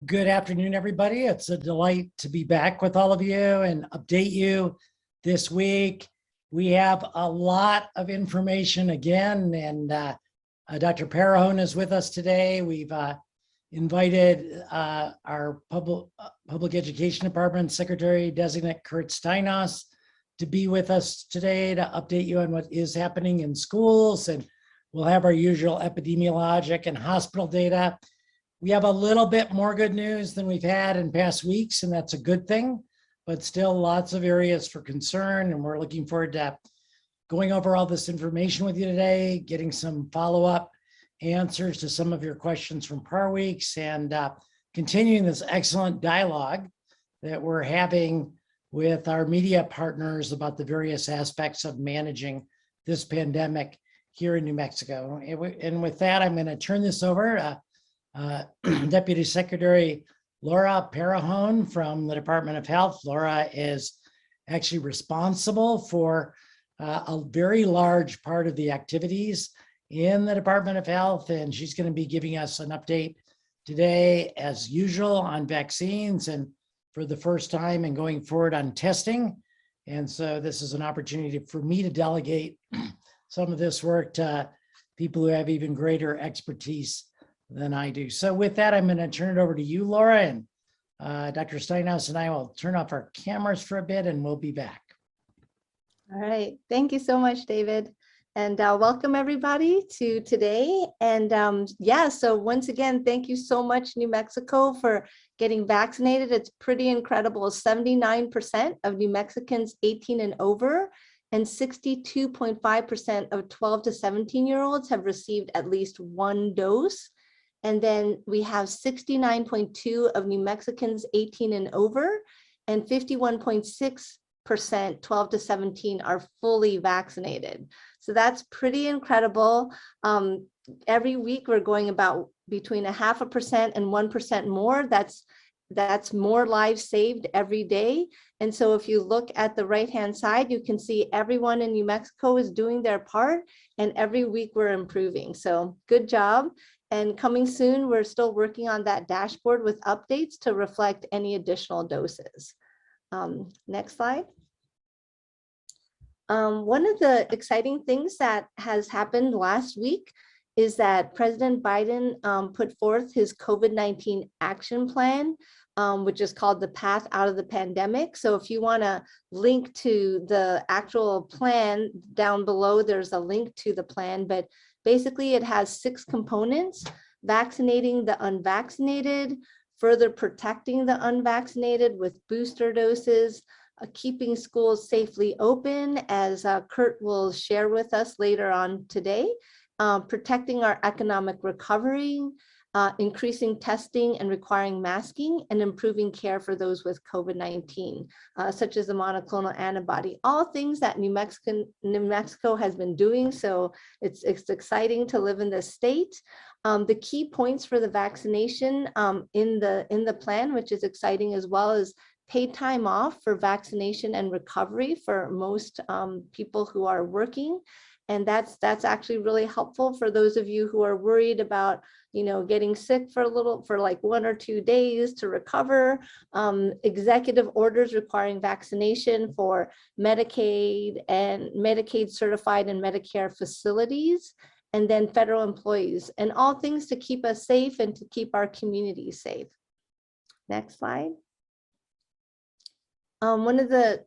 Good afternoon, everybody. It's a delight to be back with all of you and update you this week. We have a lot of information again, and Dr. Parahone is with us today. We've invited our Public Education Department Secretary Designate Kurt Steinhaus to be with us today to update you on what is happening in schools, and we'll have our usual epidemiologic and hospital data. We have a little bit more good news than we've had in past weeks, and that's a good thing, but still lots of areas for concern. And we're looking forward to going over all this information with you today, getting some follow-up answers to some of your questions from prior weeks, and continuing this excellent dialogue that we're having with our media partners about the various aspects of managing this pandemic here in New Mexico. And with that, I'm going to turn this over Deputy Secretary Laura Parahone from the Department of Health. Laura is actually responsible for a very large part of the activities in the Department of Health, and she's going to be giving us an update today, as usual, on vaccines, and for the first time and going forward on testing. And so this is an opportunity for me to delegate some of this work to people who have even greater expertise than I do. So with that, I'm going to turn it over to you, Laura, and Dr. Steinhaus and I will turn off our cameras for a bit and we'll be back. All right. Thank you so much, David. And welcome everybody to today. And yeah, so once again, thank you so much, New Mexico, for getting vaccinated. It's pretty incredible. 79% of New Mexicans 18 and over and 62.5% of 12 to 17-year-olds have received at least one dose. And then we have 69.2% of New Mexicans 18 and over, and 51.6% 12 to 17 are fully vaccinated. So that's pretty incredible. Every week we're going about between 0.5% and 1% more. That's more lives saved every day. And so if you look at the right-hand side, you can see everyone in New Mexico is doing their part, and every week we're improving. So good job. And coming soon, we're still working on that dashboard with updates to reflect any additional doses. Next slide. One of the exciting things that has happened last week is that President Biden put forth his COVID-19 action plan, which is called the Path Out of the Pandemic. So if you want to link to the actual plan down below, there's a link to the plan, but basically it has 6 components: vaccinating the unvaccinated, further protecting the unvaccinated with booster doses, keeping schools safely open, as Kurt will share with us later on today, protecting our economic recovery, increasing testing and requiring masking, and improving care for those with COVID-19, such as the monoclonal antibody, all things that New Mexico has been doing. So it's exciting to live in this state. The key points for the vaccination in the plan, which is exciting as well, is paid time off for vaccination and recovery for most people who are working. And that's actually really helpful for those of you who are worried about, getting sick for like 1 or 2 days to recover. Executive orders requiring vaccination for Medicaid and Medicaid certified and Medicare facilities, and then federal employees, and all things to keep us safe and to keep our communities safe. Next slide. One of the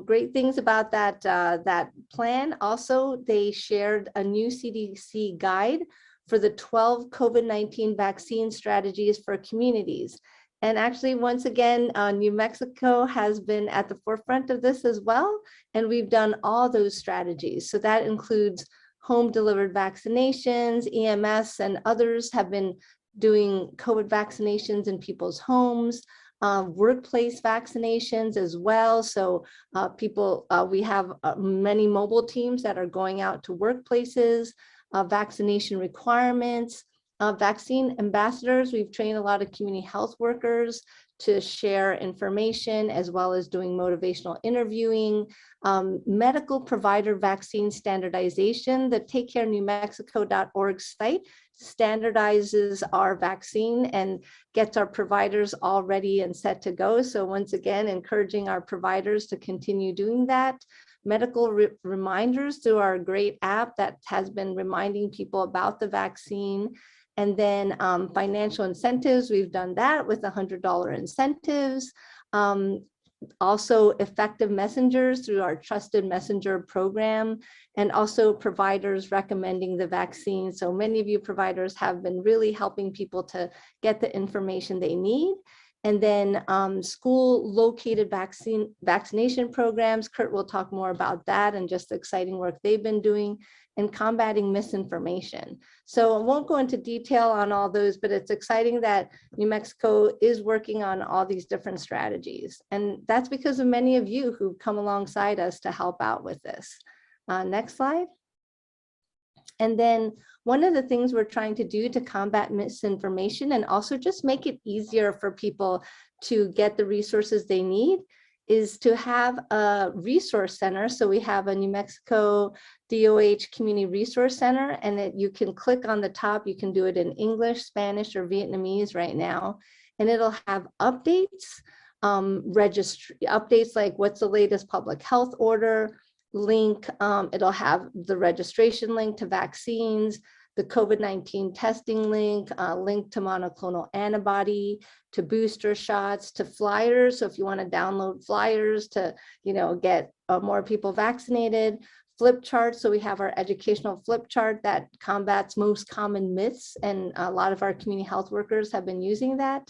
great things about that plan, also, they shared a new CDC guide for the 12 COVID-19 vaccine strategies for communities. And actually, once again, New Mexico has been at the forefront of this as well, and we've done all those strategies. So that includes home-delivered vaccinations. EMS and others have been doing COVID vaccinations in people's homes. Workplace vaccinations as well. So we have many mobile teams that are going out to workplaces, vaccination requirements, vaccine ambassadors. We've trained a lot of community health workers to share information as well as doing motivational interviewing, medical provider vaccine standardization. The takecarenewmexico.org site standardizes our vaccine and gets our providers all ready and set to go. So once again, encouraging our providers to continue doing that. Medical reminders through our great app that has been reminding people about the vaccine. And then financial incentives, we've done that with $100 incentives. Also effective messengers through our trusted messenger program, and also providers recommending the vaccine. So many of you providers have been really helping people to get the information they need. And then school located vaccination programs. Kurt will talk more about that and just the exciting work they've been doing, and combating misinformation. So I won't go into detail on all those, but it's exciting that New Mexico is working on all these different strategies. And that's because of many of you who've come alongside us to help out with this. Next slide. And then one of the things we're trying to do to combat misinformation and also just make it easier for people to get the resources they need is to have a resource center. So we have a New Mexico DOH Community Resource Center, and you can click on the top. You can do it in English, Spanish, or Vietnamese right now. And it'll have updates, updates like what's the latest public health order, link, it'll have the registration link to vaccines, the COVID-19 testing link, link to monoclonal antibody, to booster shots, to flyers. So if you want to download flyers to, get more people vaccinated, flip charts. So we have our educational flip chart that combats most common myths, and a lot of our community health workers have been using that.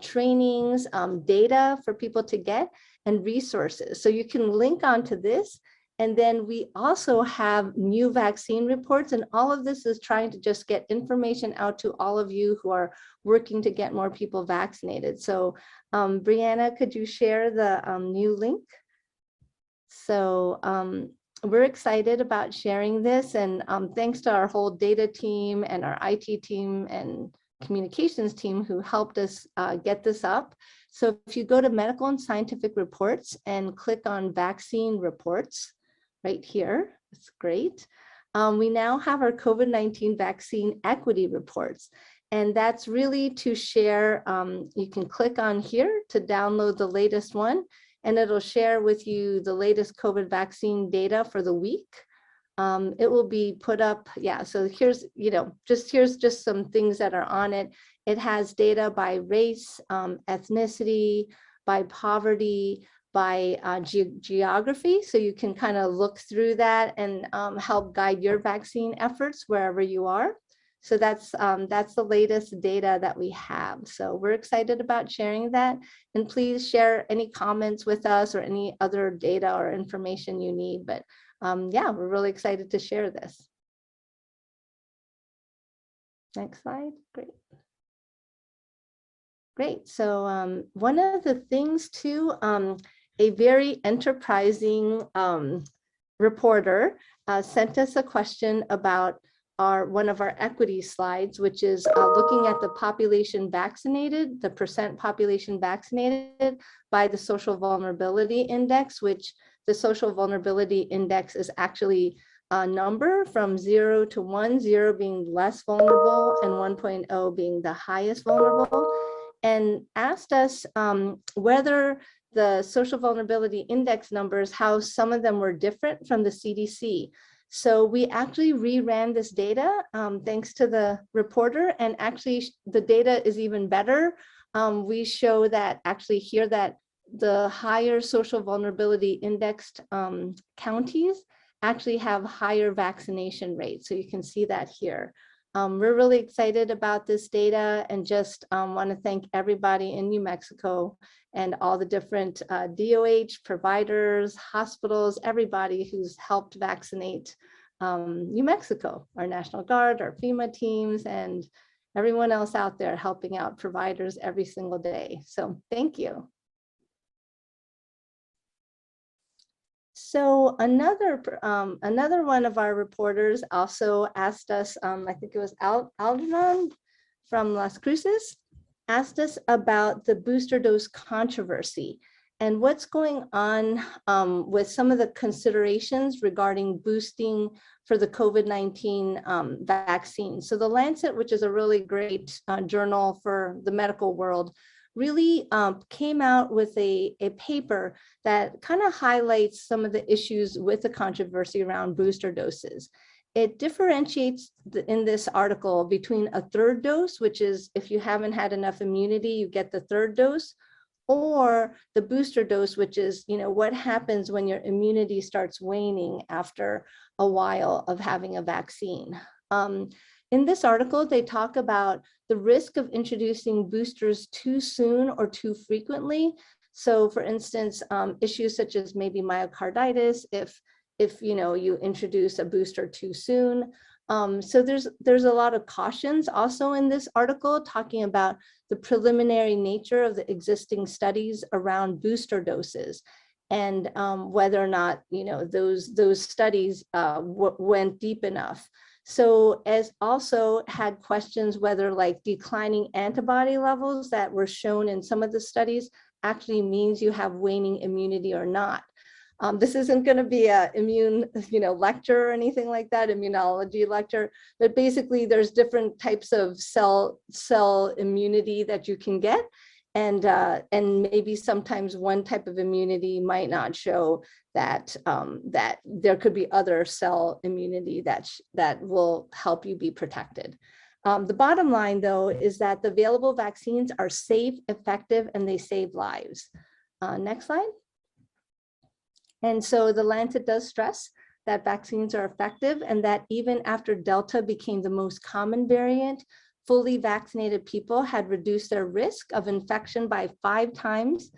Trainings, data for people to get, and resources. So you can link onto this. And then we also have new vaccine reports, and all of this is trying to just get information out to all of you who are working to get more people vaccinated. So Brianna, could you share the new link? So we're excited about sharing this, and thanks to our whole data team and our IT team and communications team who helped us get this up. So if you go to medical and scientific reports and click on vaccine reports, right here, it's great. We now have our COVID-19 vaccine equity reports, and that's really to share. You can click on here to download the latest one, and it'll share with you the latest COVID vaccine data for the week. It will be put up, yeah, so here's, here's just some things that are on it. It has data by race, ethnicity, by poverty, by geography, so you can kind of look through that and help guide your vaccine efforts wherever you are. So that's the latest data that we have. So we're excited about sharing that, and please share any comments with us or any other data or information you need. But yeah, we're really excited to share this. Next slide, great. Great, so one of the things too, a very enterprising reporter sent us a question about one of our equity slides, which is looking at the population vaccinated, the percent population vaccinated by the social vulnerability index, which the social vulnerability index is actually a number from 0 to 1, 0 being less vulnerable and 1.0 being the highest vulnerable, and asked us whether the social vulnerability index numbers, how some of them were different from the CDC. So we actually reran this data thanks to the reporter, and actually the data is even better. We show that actually here that the higher social vulnerability indexed counties actually have higher vaccination rates. So you can see that here. We're really excited about this data, and just want to thank everybody in New Mexico and all the different DOH providers, hospitals, everybody who's helped vaccinate New Mexico, our National Guard, our FEMA teams, and everyone else out there helping out providers every single day. So thank you. So another one of our reporters also asked us, I think it was Algernon from Las Cruces, asked us about the booster dose controversy and what's going on with some of the considerations regarding boosting for the COVID-19 vaccine. So the Lancet, which is a really great journal for the medical world, really came out with a paper that kind of highlights some of the issues with the controversy around booster doses. It differentiates in this article between a third dose, which is if you haven't had enough immunity, you get the third dose, or the booster dose, which is, what happens when your immunity starts waning after a while of having a vaccine. In this article, they talk about the risk of introducing boosters too soon or too frequently. So for instance, issues such as maybe myocarditis, if you introduce a booster too soon. So there's a lot of cautions also in this article talking about the preliminary nature of the existing studies around booster doses and whether or not those studies went deep enough. So as also had questions whether like declining antibody levels that were shown in some of the studies actually means you have waning immunity or not. This isn't going to be a immune, lecture or anything like that, immunology lecture, but basically there's different types of cell immunity that you can get. And maybe sometimes one type of immunity might not show that that there could be other cell immunity that will help you be protected. The bottom line, though, is that the available vaccines are safe, effective, and they save lives. Next slide. And so the Lancet does stress that vaccines are effective and that even after Delta became the most common variant, fully vaccinated people had reduced their risk of infection by 5 times,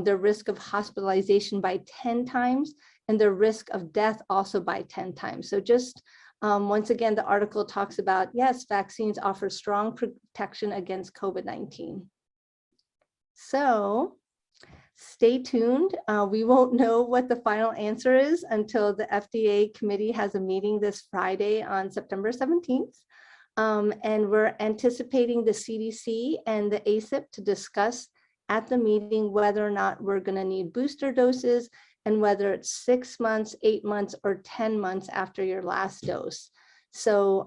their risk of hospitalization by 10 times, and their risk of death also by 10 times. So just once again, the article talks about, yes, vaccines offer strong protection against COVID-19. So stay tuned. We won't know what the final answer is until the FDA committee has a meeting this Friday on September 17th. And we're anticipating the CDC and the ACIP to discuss at the meeting whether or not we're going to need booster doses and whether it's 6 months, 8 months, or 10 months after your last dose. So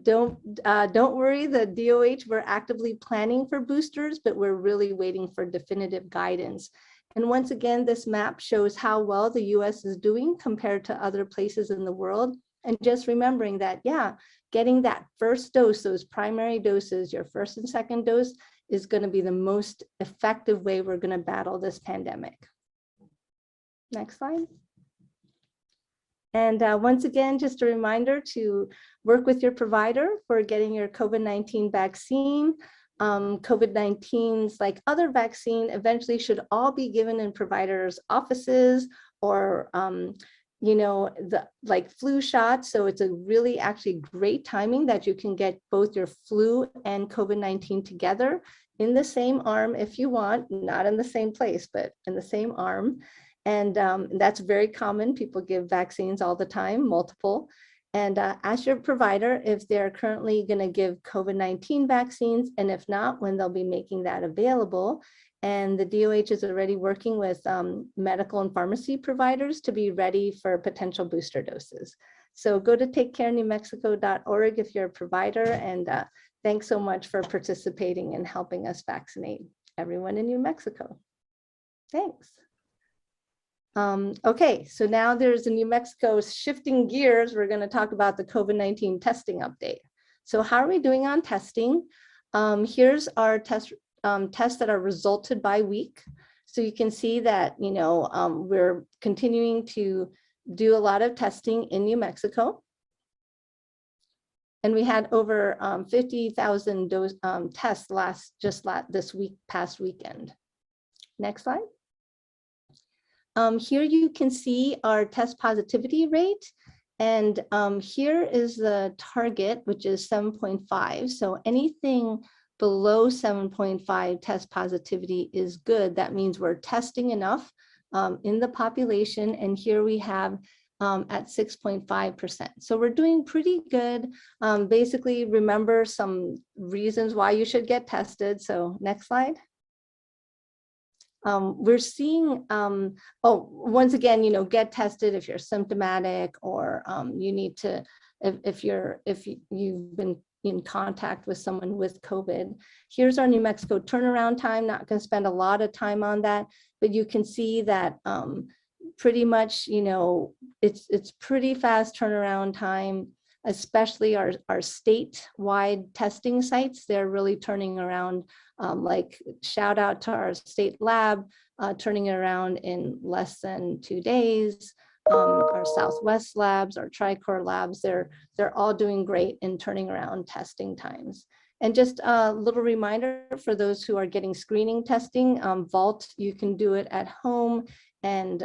don't worry, the DOH, we're actively planning for boosters, but we're really waiting for definitive guidance. And once again, this map shows how well the US is doing compared to other places in the world. And just remembering that, yeah, getting that first dose, those primary doses, your first and second dose is going to be the most effective way we're going to battle this pandemic. Next slide. And once again, just a reminder to work with your provider for getting your COVID-19 vaccine. COVID-19's like other vaccine eventually should all be given in providers' offices or the like flu shots. So it's a really actually great timing that you can get both your flu and COVID-19 together in the same arm if you want, not in the same place, but in the same arm. And that's very common. People give vaccines all the time, multiple. And ask your provider if they're currently going to give COVID-19 vaccines, and if not, when they'll be making that available. And the DOH is already working with medical and pharmacy providers to be ready for potential booster doses. So go to takecarenewmexico.org if you're a provider, and thanks so much for participating and helping us vaccinate everyone in New Mexico. Thanks. Okay, so now there's a New Mexico shifting gears. We're going to talk about the COVID-19 testing update. So how are we doing on testing? Here's our tests that are resulted by week. So you can see that, we're continuing to do a lot of testing in New Mexico. And we had over 50,000 tests this past weekend. Next slide. Here you can see our test positivity rate. And here is the target, which is 7.5. So anything below 7.5 test positivity is good. That means we're testing enough in the population. And here we have at 6.5%. So we're doing pretty good. Basically, remember some reasons why you should get tested. So next slide. We're seeing, once again, get tested if you're symptomatic, or you need to, if you've been in contact with someone with COVID. Here's our New Mexico turnaround time. Not going to spend a lot of time on that, but you can see that pretty much, it's pretty fast turnaround time, especially our statewide testing sites. They're really turning around, like shout out to our state lab, turning it around in less than 2 days. Our Southwest labs, our Tricor labs, they're all doing great in turning around testing times. And just a little reminder for those who are getting screening testing, Vault, you can do it at home, and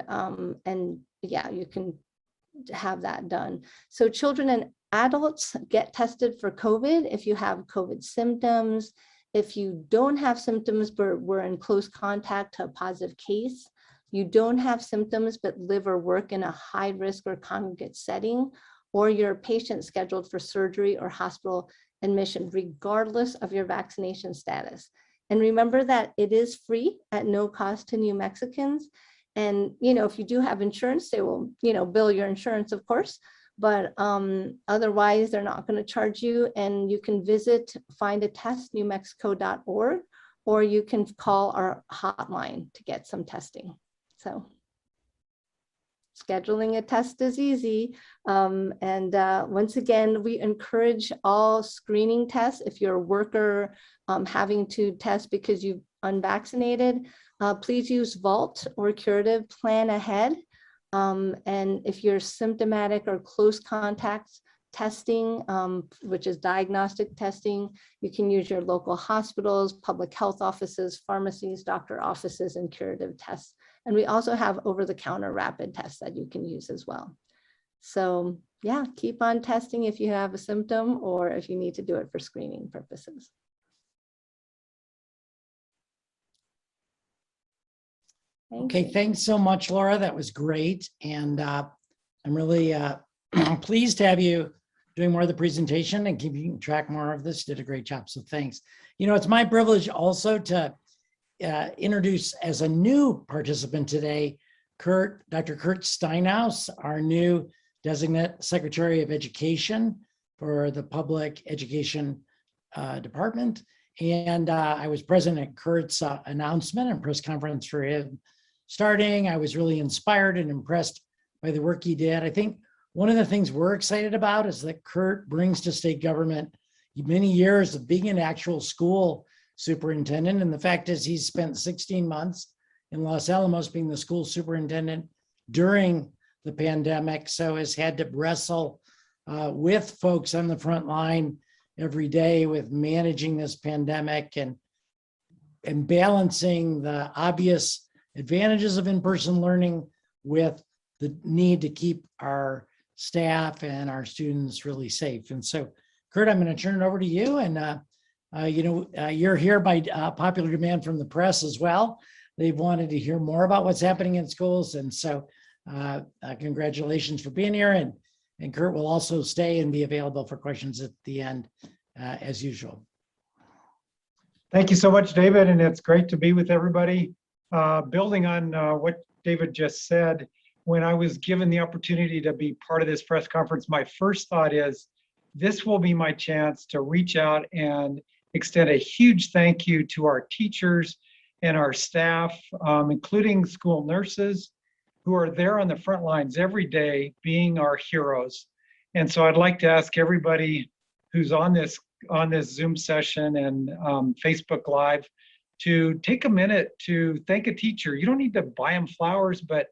yeah, you can have that done. So children and adults get tested for COVID if you have COVID symptoms. If you don't have symptoms but were in close contact to a positive case, you don't have symptoms but live or work in a high risk or congregate setting, or you're a patient scheduled for surgery or hospital admission, regardless of your vaccination status. And remember that it is free at no cost to New Mexicans. And, if you do have insurance, they will, bill your insurance, of course, but otherwise they're not going to charge you. And you can visit findatestnewmexico.org, or you can call our hotline to get some testing. So scheduling a test is easy. Once again, we encourage all screening tests. If you're a worker having to test because you've unvaccinated, please use Vault or Curative Plan Ahead. And if you're symptomatic or close contacts testing, which is diagnostic testing, you can use your local hospitals, public health offices, pharmacies, doctor offices, and curative tests. And we also have over-the-counter rapid tests that you can use as well. So yeah, keep on testing if you have a symptom or if you need to do it for screening purposes. Okay, thanks so much, Laura. That was great. And I'm really pleased to have you doing more of the presentation and keeping track more of this. You did a great job, so thanks. It's my privilege also to introduce as a new participant today, Dr. Kurt Steinhaus, our new Designate Secretary of Education for the Public Education Department. And I was present at Kurt's announcement and press conference for him starting. I was really inspired and impressed by the work he did. I think one of the things we're excited about is that Kurt brings to state government many years of being an actual school superintendent. And the fact is he's spent 16 months in Los Alamos being the school superintendent during the pandemic. So has had to wrestle with folks on the front line every day with managing this pandemic and balancing the obvious advantages of in-person learning with the need to keep our staff and our students really safe. And so, Kurt, I'm going to turn it over to you. And, you're here by popular demand from the press as well. They've wanted to hear more about what's happening in schools. And so congratulations for being here. And Kurt will also stay and be available for questions at the end as usual. Thank you so much, David. And it's great to be with everybody. Building on what David just said, when I was given the opportunity to be part of this press conference, my first thought is, this will be my chance to reach out and extend a huge thank you to our teachers and our staff, including school nurses, who are there on the front lines every day being our heroes. And so I'd like to ask everybody who's on this Zoom session and Facebook Live to take a minute to thank a teacher. You don't need to buy them flowers, but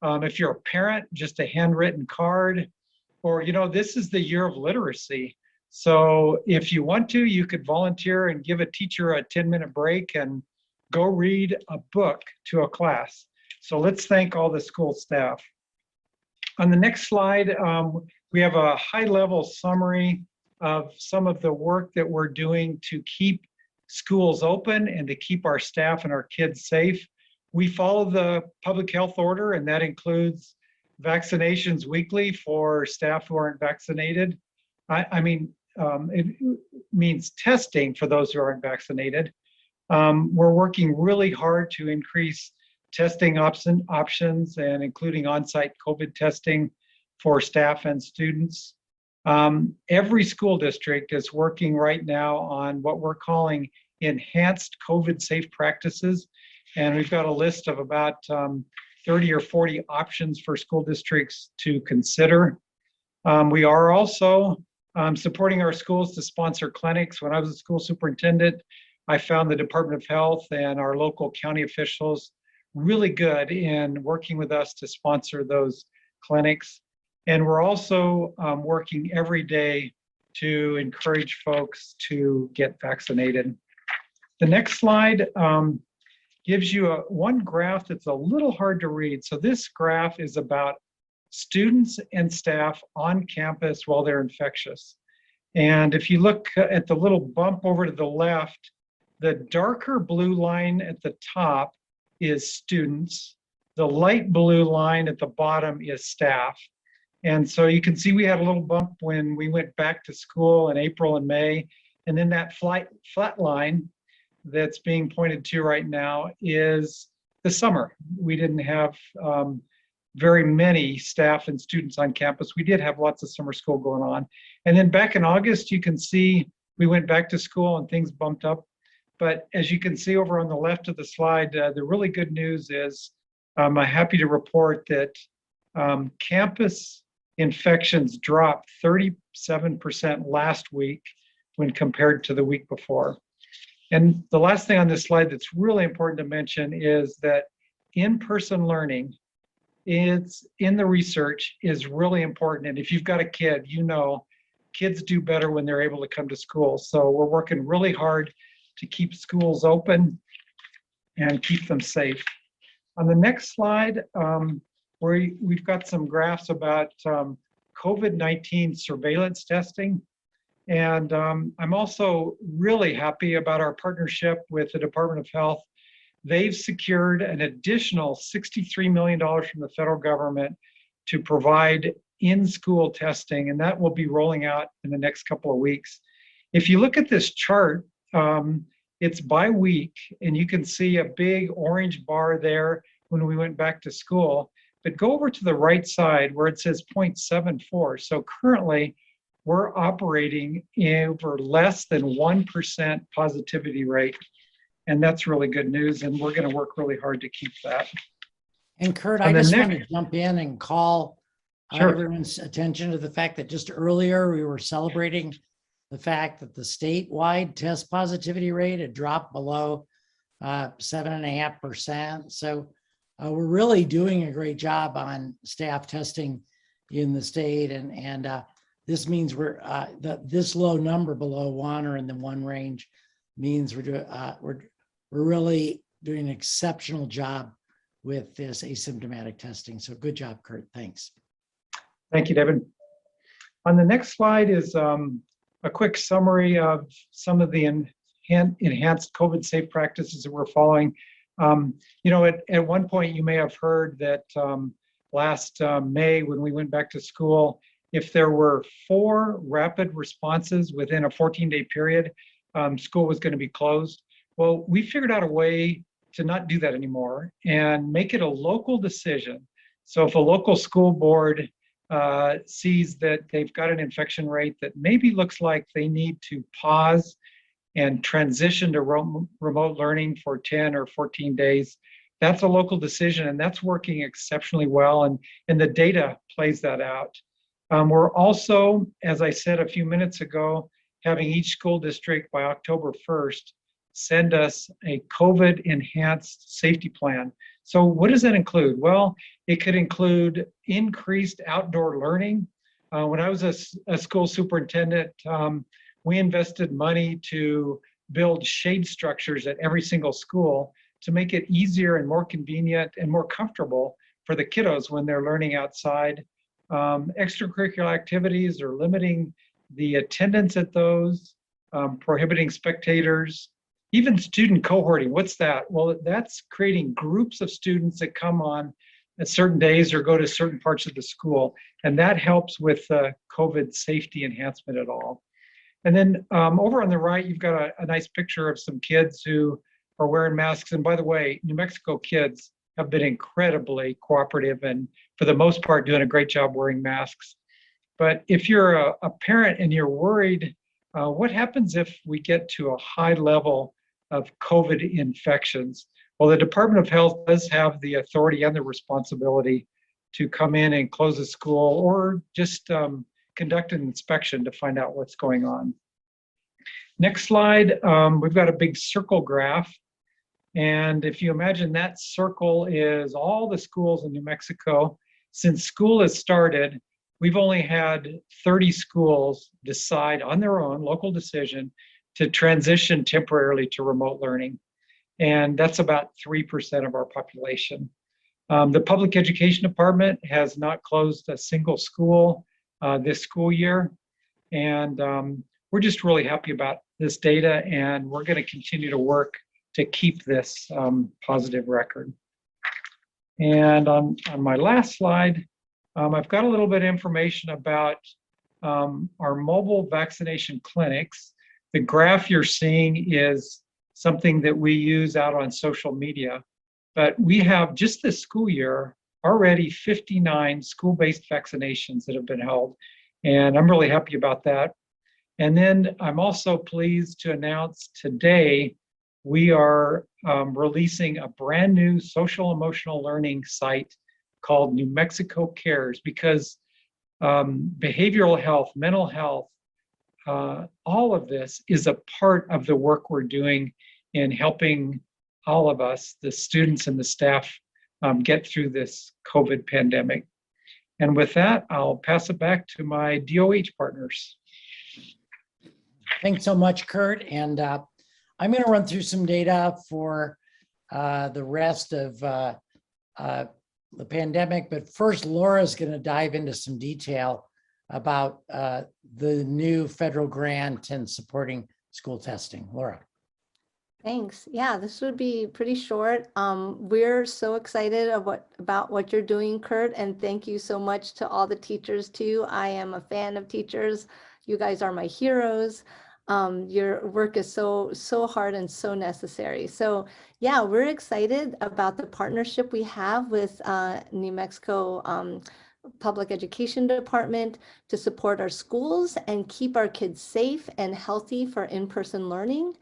if you're a parent, just a handwritten card, or, this is the year of literacy. So if you want to, you could volunteer and give a teacher a 10-minute break and go read a book to a class. So let's thank all the school staff. On the next slide, we have a high-level summary of some of the work that we're doing to keep schools open and to keep our staff and our kids safe. We follow the public health order, and that includes vaccinations weekly for staff who aren't vaccinated. It means testing for those who aren't vaccinated. We're working really hard to increase testing options and including on-site COVID testing for staff and students. Every school district is working right now on what we're calling enhanced COVID safe practices. And we've got a list of about 30 or 40 options for school districts to consider. We are also supporting our schools to sponsor clinics. When I was a school superintendent, I found the Department of Health and our local county officials really good in working with us to sponsor those clinics. And we're also working every day to encourage folks to get vaccinated. The next slide gives you one graph that's a little hard to read. So this graph is about students and staff on campus while they're infectious. And if you look at the little bump over to the left, the darker blue line at the top is students. The light blue line at the bottom is staff. And so you can see we had a little bump when we went back to school in April and May. And then that flat line that's being pointed to right now is the summer. We didn't have very many staff and students on campus. We did have lots of summer school going on. And then back in August, you can see we went back to school and things bumped up. But as you can see over on the left of the slide, the really good news is I'm happy to report that campus infections dropped 37% last week when compared to the week before. And the last thing on this slide that's really important to mention is that in-person learning is in the research is really important. And if you've got a kid, you know, kids do better when they're able to come to school. So we're working really hard to keep schools open and keep them safe. On the next slide, we've got some graphs about COVID-19 surveillance testing. And I'm also really happy about our partnership with the Department of Health. They've secured an additional $63 million from the federal government to provide in-school testing, and that will be rolling out in the next couple of weeks. If you look at this chart, it's by week, and you can see a big orange bar there when we went back to school. But go over to the right side where it says 0.74. So currently, we're operating over less than 1% positivity rate. And that's really good news. And we're going to work really hard to keep that. And Kurt, I just want to jump in and call everyone's attention to the fact that just earlier we were celebrating the fact that the statewide test positivity rate had dropped below 7.5%. So we're really doing a great job on staff testing in the state. And this means we're this low number below 1 or in the 1 range means we're really doing an exceptional job with this asymptomatic testing. So good job, Kurt. Thanks. Thank you, David. On the next slide is a quick summary of some of the enhanced COVID safe practices that we're following. You know, at one point you may have heard that last May when we went back to school, if there were 4 rapid responses within a 14-day period, school was going to be closed. Well, we figured out a way to not do that anymore and make it a local decision. So if a local school board sees that they've got an infection rate that maybe looks like they need to pause and transition to remote learning for 10 or 14 days, that's a local decision, and that's working exceptionally well, and the data plays that out. We're also, as I said a few minutes ago, having each school district by October 1st send us a COVID enhanced safety plan. So what does that include? Well, it could include increased outdoor learning. When I was a school superintendent, we invested money to build shade structures at every single school to make it easier and more convenient and more comfortable for the kiddos when they're learning outside. Extracurricular activities or limiting the attendance at those, prohibiting spectators, Even student cohorting, what's that? Well, that's creating groups of students that come on at certain days or go to certain parts of the school. And that helps with COVID safety enhancement at all. And then over on the right, you've got a nice picture of some kids who are wearing masks. And by the way, New Mexico kids have been incredibly cooperative and for the most part doing a great job wearing masks. But if you're a parent and you're worried, what happens if we get to a high level of COVID infections? Well, the Department of Health does have the authority and the responsibility to come in and close a school or just conduct an inspection to find out what's going on. Next slide, we've got a big circle graph. And if you imagine that circle is all the schools in New Mexico, since school has started, we've only had 30 schools decide on their own local decision to transition temporarily to remote learning. And that's about 3% of our population. The Public Education Department has not closed a single school this school year. And we're just really happy about this data, and we're going to continue to work to keep this positive record. And on my last slide, I've got a little bit of information about our mobile vaccination clinics. The graph you're seeing is something that we use out on social media, but we have just this school year already 59 school-based vaccinations that have been held, and I'm really happy about that. And then I'm also pleased to announce today we are releasing a brand new social emotional learning site called New Mexico Cares, because behavioral health, mental health, all of this is a part of the work we're doing in helping all of us, the students and the staff, get through this COVID pandemic. And with that, I'll pass it back to my DOH partners. Thanks so much, Kurt. And I'm going to run through some data for the rest of the pandemic. But first, Laura's going to dive into some detail about the new federal grant and supporting school testing. Laura. Thanks. Yeah, this would be pretty short. We're so excited about what you're doing, Kurt, and thank you so much to all the teachers too. I am a fan of teachers. You guys are my heroes. Your work is so hard and so necessary. So yeah, we're excited about the partnership we have with New Mexico Public Education Department to support our schools and keep our kids safe and healthy for in-person learning.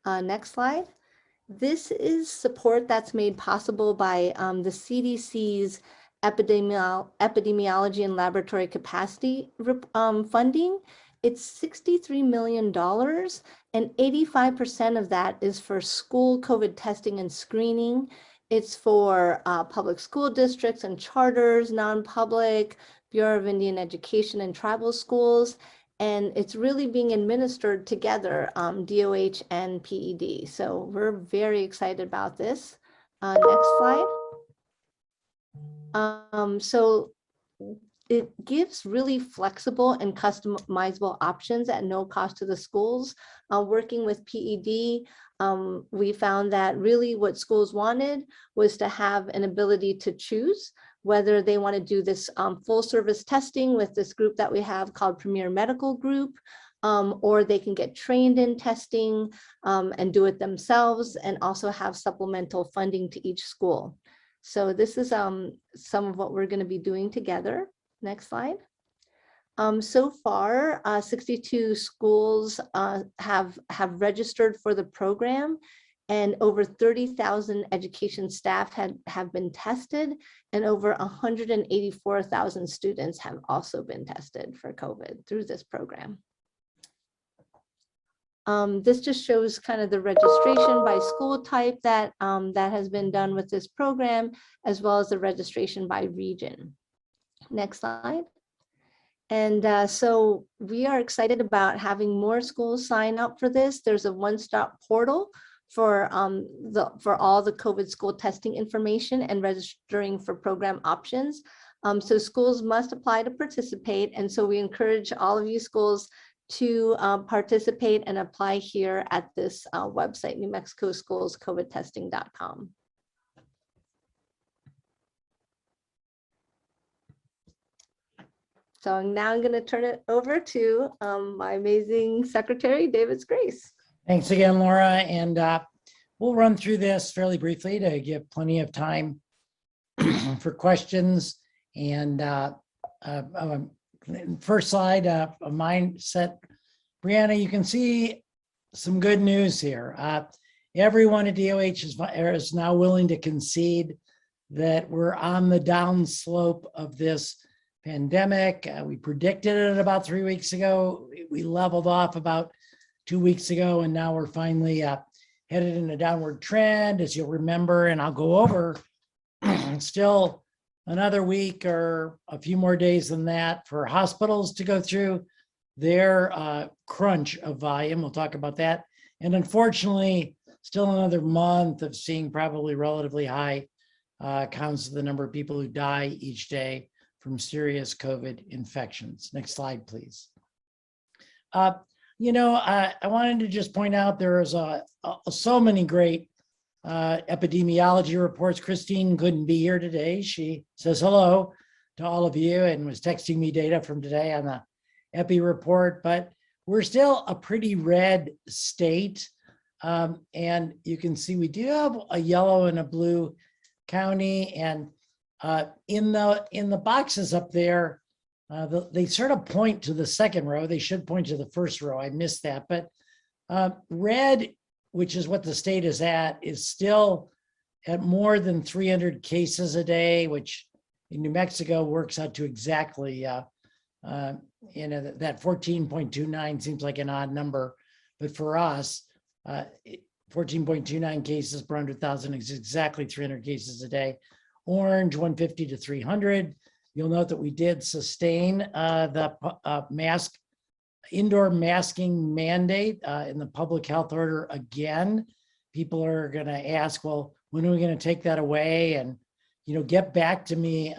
Next slide. This is support that's made possible by the CDC's epidemiology and laboratory capacity funding. It's $63 million, and 85% of that is for school COVID testing and screening. It's for public school districts and charters, non-public, Bureau of Indian Education and tribal schools. And it's really being administered together, DOH and PED. So we're very excited about this. Next slide. So it gives really flexible and customizable options at no cost to the schools. Working with PED, we found that really what schools wanted was to have an ability to choose whether they want to do this full service testing with this group that we have called Premier Medical Group, or they can get trained in testing and do it themselves and also have supplemental funding to each school. So this is some of what we're going to be doing together. Next slide. So far, 62 schools have registered for the program, and over 30,000 education staff have been tested, and over 184,000 students have also been tested for COVID through this program. This just shows kind of the registration by school type that has been done with this program, as well as the registration by region. Next slide. And so we are excited about having more schools sign up for this. There's a one-stop portal for all the COVID school testing information and registering for program options. So schools must apply to participate. And so we encourage all of you schools to participate and apply here at this website, New Mexico Schools COVIDtesting.com. So now I'm going to turn it over to my amazing secretary, David Grace. Thanks again, Laura. And we'll run through this fairly briefly to give plenty of time for questions. And first slide, a mindset. Brianna, you can see some good news here. Everyone at DOH is now willing to concede that we're on the downslope of this pandemic. We predicted it about 3 weeks ago. We leveled off about 2 weeks ago, and now we're finally headed in a downward trend, as you'll remember, and I'll go over still another week or a few more days than that for hospitals to go through their crunch of volume. We'll talk about that. And unfortunately, still another month of seeing probably relatively high counts of the number of people who die each day from serious COVID infections. Next slide, please. I wanted to just point out there is so many great epidemiology reports. Christine couldn't be here today. She says hello to all of you and was texting me data from today on the epi report, but we're still a pretty red state. And you can see we do have a yellow and a blue county, and in the boxes up there, they sort of point to the second row. They should point to the first row. I missed that, but red, which is what the state is at, is still at more than 300 cases a day, which in New Mexico works out to exactly, that 14.29 seems like an odd number, but for us, 14.29 cases per 100,000 is exactly 300 cases a day. Orange, 150 to 300. You'll note that we did sustain the indoor masking mandate in the public health order again. People are going to ask, well, when are we going to take that away? And, get back to me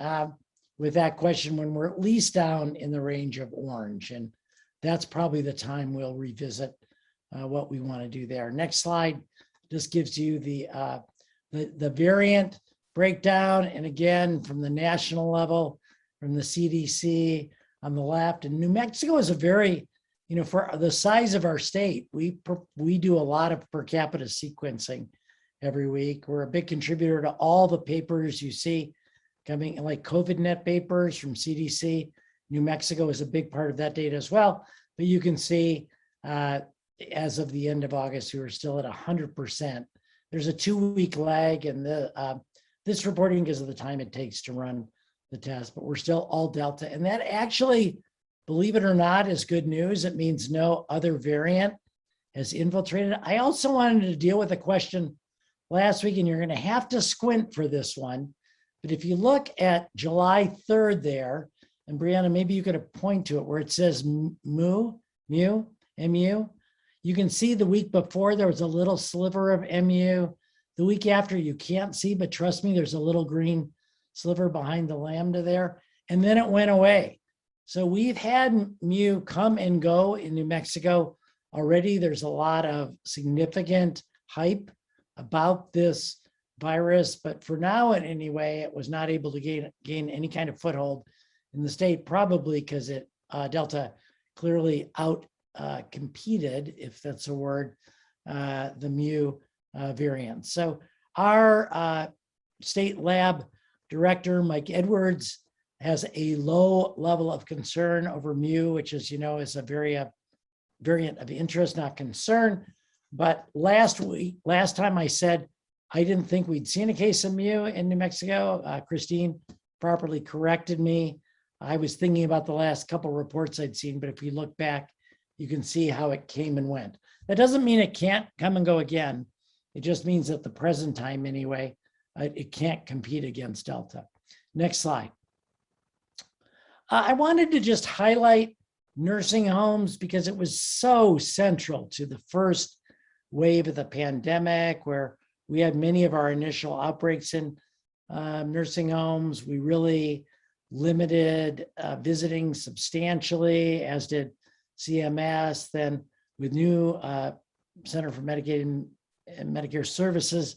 with that question when we're at least down in the range of orange. And that's probably the time we'll revisit what we want to do there. Next slide just gives you the variant breakdown. And again, from the national level, from the CDC on the left. And New Mexico is a very, for the size of our state, we do a lot of per capita sequencing every week. We're a big contributor to all the papers you see coming, like COVID-net papers from CDC. New Mexico is a big part of that data as well. But you can see as of the end of August, we were still at 100%. There's a 2-week lag in this reporting because of the time it takes to run the test, but we're still all Delta. And that actually, believe it or not, is good news. It means no other variant has infiltrated. I also wanted to deal with a question last week, and you're going to have to squint for this one. But if you look at July 3rd there, and Brianna, maybe you could point to it where it says MU, you can see the week before there was a little sliver of MU. The week after you can't see, but trust me, there's a little green sliver behind the lambda there, and then it went away. So we've had mu come and go in New Mexico already. There's a lot of significant hype about this virus, but for now, in any way, it was not able to gain any kind of foothold in the state, probably because Delta clearly out competed, if that's a word, the mu variant. So our state lab director, Mike Edwards, has a low level of concern over mu, which is, is a variant of interest, not concern. But last time I said I didn't think we'd seen a case of mu in New Mexico. Christine properly corrected me. I was thinking about the last couple of reports I'd seen, but if you look back, you can see how it came and went. That doesn't mean it can't come and go again. It just means at the present time anyway, it can't compete against Delta. Next slide. I wanted to just highlight nursing homes because it was so central to the first wave of the pandemic, where we had many of our initial outbreaks in nursing homes. We really limited visiting substantially, as did CMS, then with new Center for Medicaid and Medicare Services,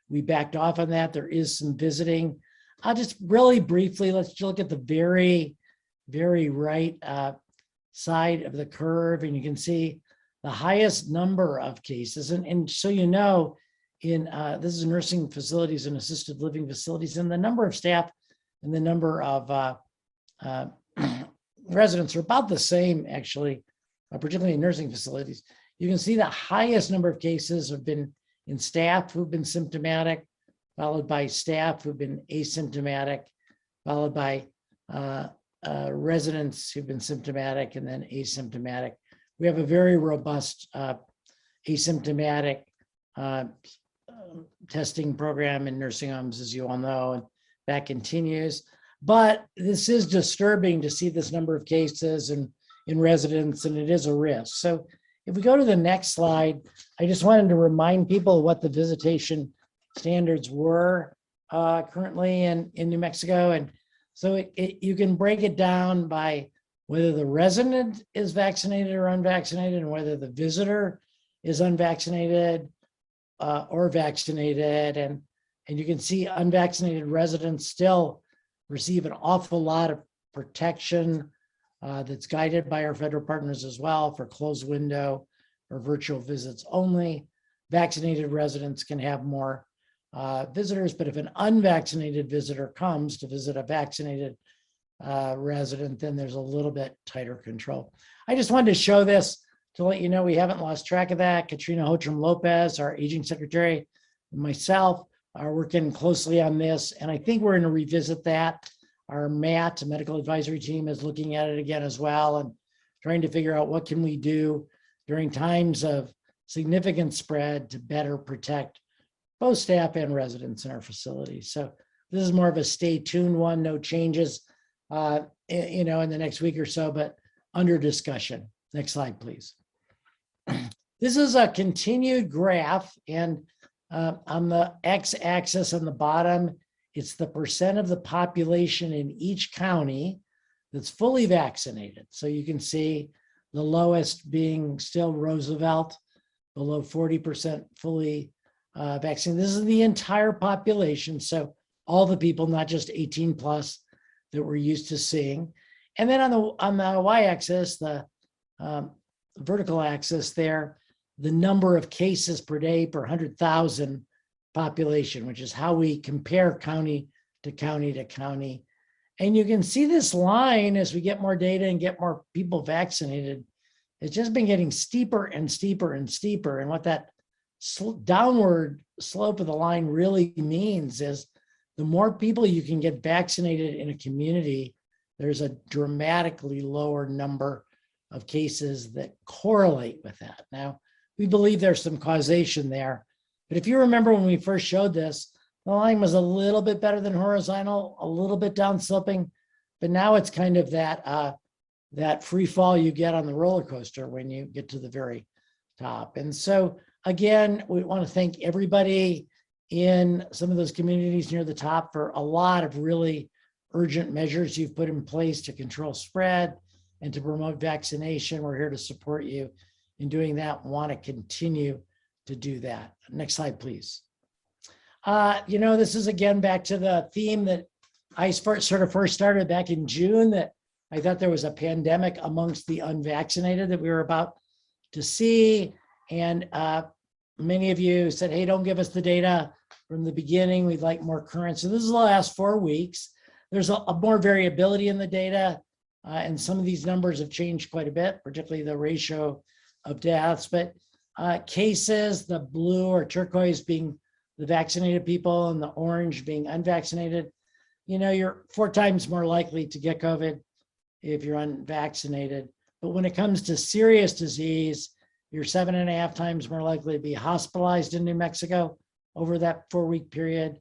we backed off on that. There is some visiting. I'll just really briefly, let's look at the very, very right side of the curve, and you can see the highest number of cases. And so you know, in this is nursing facilities and assisted living facilities, and the number of staff and the number of residents are about the same, actually, particularly in nursing facilities. You can see the highest number of cases have been in staff who've been symptomatic, followed by staff who've been asymptomatic, followed by residents who've been symptomatic, and then asymptomatic. We have a very robust asymptomatic testing program in nursing homes, as you all know, and that continues. But this is disturbing to see this number of cases and in residents, and it is a risk. So if we go to the next slide, I just wanted to remind people what the visitation standards were currently in New Mexico. And so you can break it down by whether the resident is vaccinated or unvaccinated, and whether the visitor is unvaccinated or vaccinated. And you can see unvaccinated residents still receive an awful lot of protection that's guided by our federal partners as well for closed window or virtual visits only. Vaccinated residents can have more visitors, but if an unvaccinated visitor comes to visit a vaccinated resident, then there's a little bit tighter control. I just wanted to show this to let you know we haven't lost track of that. Katrina Hochram Lopez, our aging secretary, and myself are working closely on this, and I think we're going to revisit that. Our MAT, medical advisory team, is looking at it again as well and trying to figure out what can we do during times of significant spread to better protect both staff and residents in our facilities. So this is more of a stay tuned one, no changes, in the next week or so, but under discussion. Next slide, please. This is a continued graph, and on the x-axis on the bottom, it's the percent of the population in each county that's fully vaccinated. So you can see the lowest being still Roosevelt, below 40% fully vaccinated. This is the entire population. So all the people, not just 18 plus that we're used to seeing. And then on the y-axis, the vertical axis there, the number of cases per day per 100,000 population, which is how we compare county to county to county. And you can see this line as we get more data and get more people vaccinated. It's just been getting steeper and steeper and steeper. And what that downward slope of the line really means is the more people you can get vaccinated in a community, there's a dramatically lower number of cases that correlate with that. Now, we believe there's some causation there, but if you remember when we first showed this, the line was a little bit better than horizontal, a little bit down sloping, but now it's kind of that free fall you get on the roller coaster when you get to the very top. And so again, we want to thank everybody in some of those communities near the top for a lot of really urgent measures you've put in place to control spread and to promote vaccination. We're here to support you in doing that. Want to continue to do that. Next slide, please. This is again back to the theme that I first started back in June, that I thought there was a pandemic amongst the unvaccinated that we were about to see. And many of you said, hey, don't give us the data from the beginning. We'd like more current. So this is the last 4 weeks. There's a more variability in the data. And some of these numbers have changed quite a bit, particularly the ratio of deaths. But cases, the blue or turquoise being the vaccinated people and the orange being unvaccinated, you're 4 times more likely to get COVID if you're unvaccinated. But when it comes to serious disease, you're 7.5 times more likely to be hospitalized in New Mexico over that 4-week period.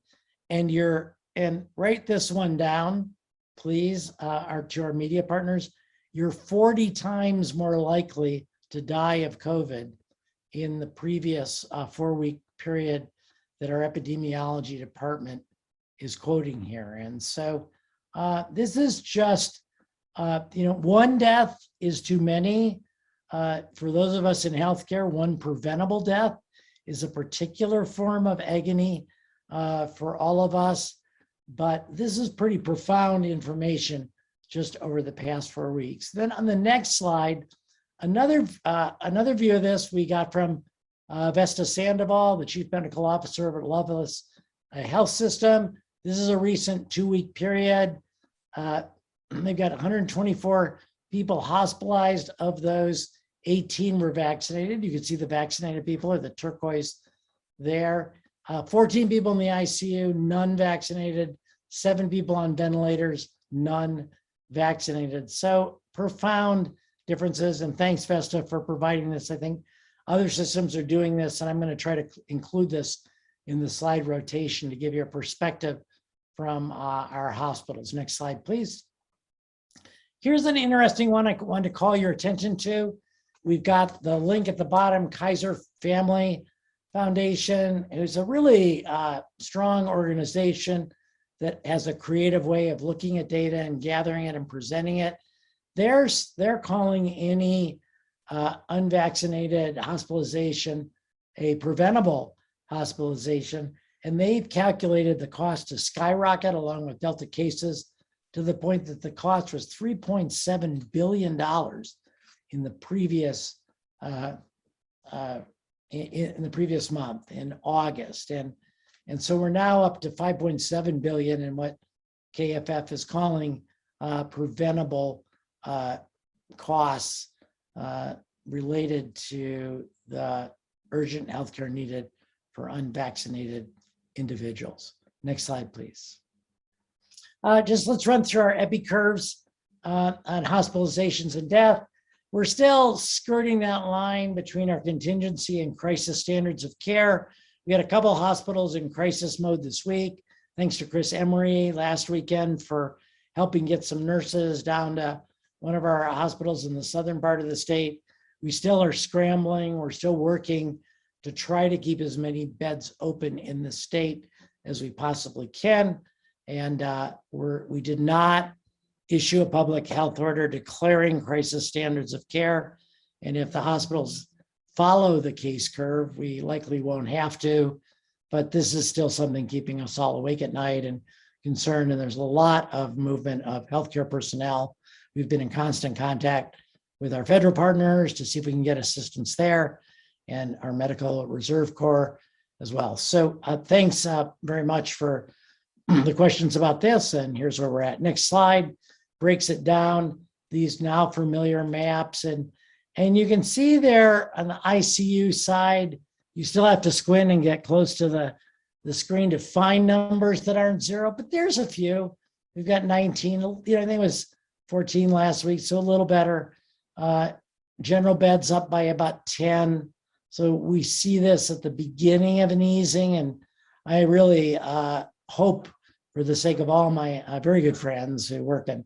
And write this one down, please, to our media partners, you're 40 times more likely to die of COVID in the previous 4-week period that our epidemiology department is quoting here. And so this is just, one death is too many. For those of us in healthcare, one preventable death is a particular form of agony for all of us. But this is pretty profound information just over the past 4 weeks. Then on the next slide, another view of this we got from Vesta Sandoval, the Chief Medical Officer of Loveless Health System. This is a recent 2-week period. They've got 124 people hospitalized. Of those, 18 were vaccinated. You can see the vaccinated people are the turquoise there. 14 people in the ICU, none vaccinated. 7 people on ventilators, none vaccinated. So profound differences. And thanks, Vesta, for providing this. I think other systems are doing this, and I'm going to try to include this in the slide rotation to give you a perspective from our hospitals. Next slide, please. Here's an interesting one I wanted to call your attention to. We've got the link at the bottom, Kaiser Family Foundation. It was a really strong organization that has a creative way of looking at data and gathering it and presenting it. They're calling any unvaccinated hospitalization a preventable hospitalization, and they've calculated the cost to skyrocket along with Delta cases to the point that the cost was $3.7 billion in the previous month in August, and so we're now up to 5.7 billion in what KFF is calling preventable costs related to the urgent healthcare needed for unvaccinated individuals. Next slide, please. Let's run through our epi curves on hospitalizations and death. We're still skirting that line between our contingency and crisis standards of care. We had a couple of hospitals in crisis mode this week. Thanks to Chris Emery last weekend for helping get some nurses down to one of our hospitals in the southern part of the state. We still are scrambling. We're still working to try to keep as many beds open in the state as we possibly can. And we did not issue a public health order declaring crisis standards of care. And if the hospitals follow the case curve, we likely won't have to, but this is still something keeping us all awake at night and concerned. And there's a lot of movement of healthcare personnel. We've been in constant contact with our federal partners to see if we can get assistance there, and our Medical Reserve Corps as well. So thanks very much for the questions about this. And here's where we're at. Next slide breaks it down, these now familiar maps. And you can see there on the ICU side, you still have to squint and get close to the screen to find numbers that aren't zero, but there's a few. We've got 19, I think it was 14 last week, so a little better. General beds up by about 10. So we see this at the beginning of an easing, and I really hope, for the sake of all my very good friends who work in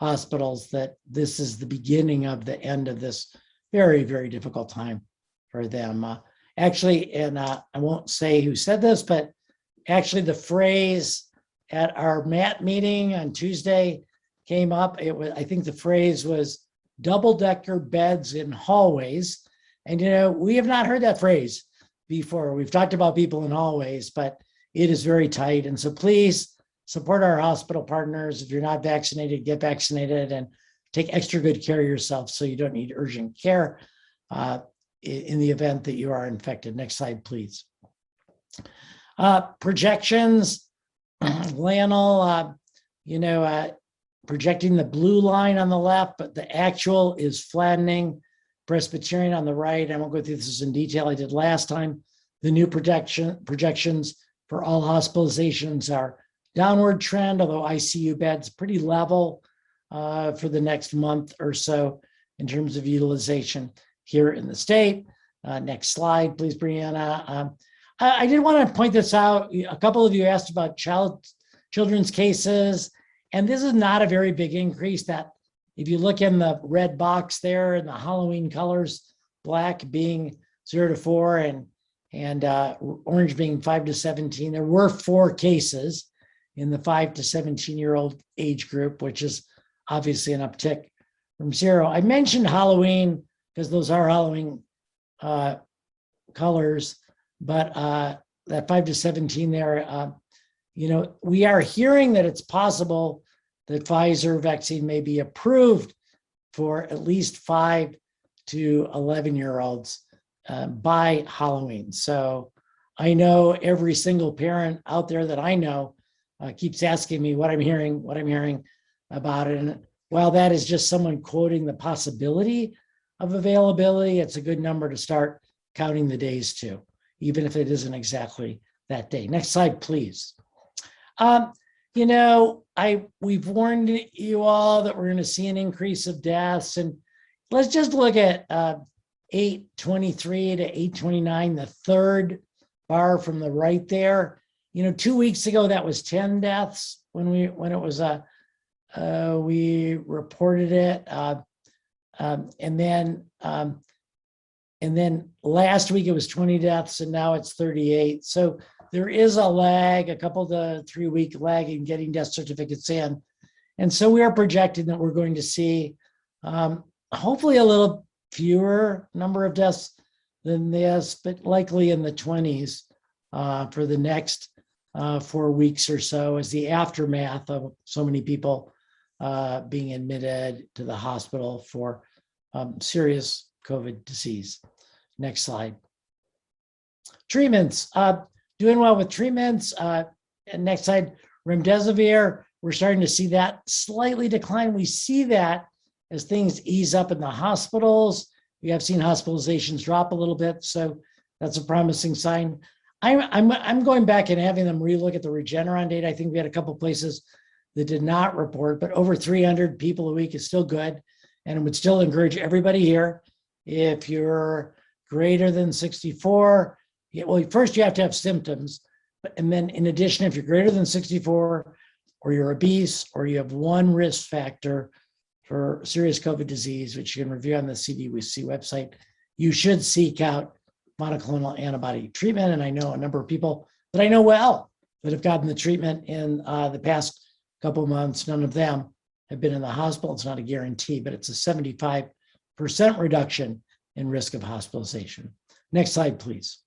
hospitals, that this is the beginning of the end of this very, very difficult time for them. Actually, and I won't say who said this, but actually the phrase at our MAT meeting on Tuesday came up. I think the phrase was double-decker beds in hallways. And, we have not heard that phrase before. We've talked about people in hallways, but it is very tight. And so please support our hospital partners. If you're not vaccinated, get vaccinated and take extra good care of yourself so you don't need urgent care in the event that you are infected. Next slide, please. Projections, Lionel, projecting the blue line on the left, but the actual is flattening. Presbyterian on the right. I won't go through this in detail. I did last time. The new projections for all hospitalizations are downward trend, although ICU beds pretty level for the next month or so in terms of utilization here in the state. Next slide, please, Brianna. I did want to point this out. A couple of you asked about children's cases, and this is not a very big increase. That if you look in the red box there in the Halloween colors, black being 0 to 4 and orange being 5 to 17, there were 4 cases in the 5 to 17-year-old age group, which is obviously an uptick from 0. I mentioned Halloween because those are Halloween colors, but that 5 to 17 there, we are hearing that it's possible that Pfizer vaccine may be approved for at least 5 to 11-year-olds by Halloween. So I know every single parent out there that I know keeps asking me what I'm hearing about it. And while that is just someone quoting the possibility of availability, it's a good number to start counting the days to, even if it isn't exactly that day. Next slide, please. We've warned you all that we're going to see an increase of deaths, and let's just look at 823 to 829, the third bar from the right there. 2 weeks ago that was 10 deaths when we reported it, and then last week it was 20 deaths, and now it's 38. So there is a lag, a couple to 3 week lag in getting death certificates in. And so we are projecting that we're going to see hopefully a little fewer number of deaths than this, but likely in the 20s for the next 4 weeks or so, as the aftermath of so many people being admitted to the hospital for serious COVID disease. Next slide. Treatments. Doing well with treatments. And next slide, remdesivir. We're starting to see that slightly decline. We see that as things ease up in the hospitals. We have seen hospitalizations drop a little bit, so that's a promising sign. I'm going back and having them relook at the Regeneron data. I think we had a couple places that did not report, but over 300 people a week is still good. And it would still encourage everybody here, if you're greater than 64, well, first you have to have symptoms, and then in addition, if you're greater than 64, or you're obese, or you have one risk factor for serious COVID disease, which you can review on the CDC website, you should seek out monoclonal antibody treatment. And I know a number of people that I know well that have gotten the treatment in the past couple of months. None of them have been in the hospital. It's not a guarantee, but it's a 75% reduction in risk of hospitalization. Next slide, please.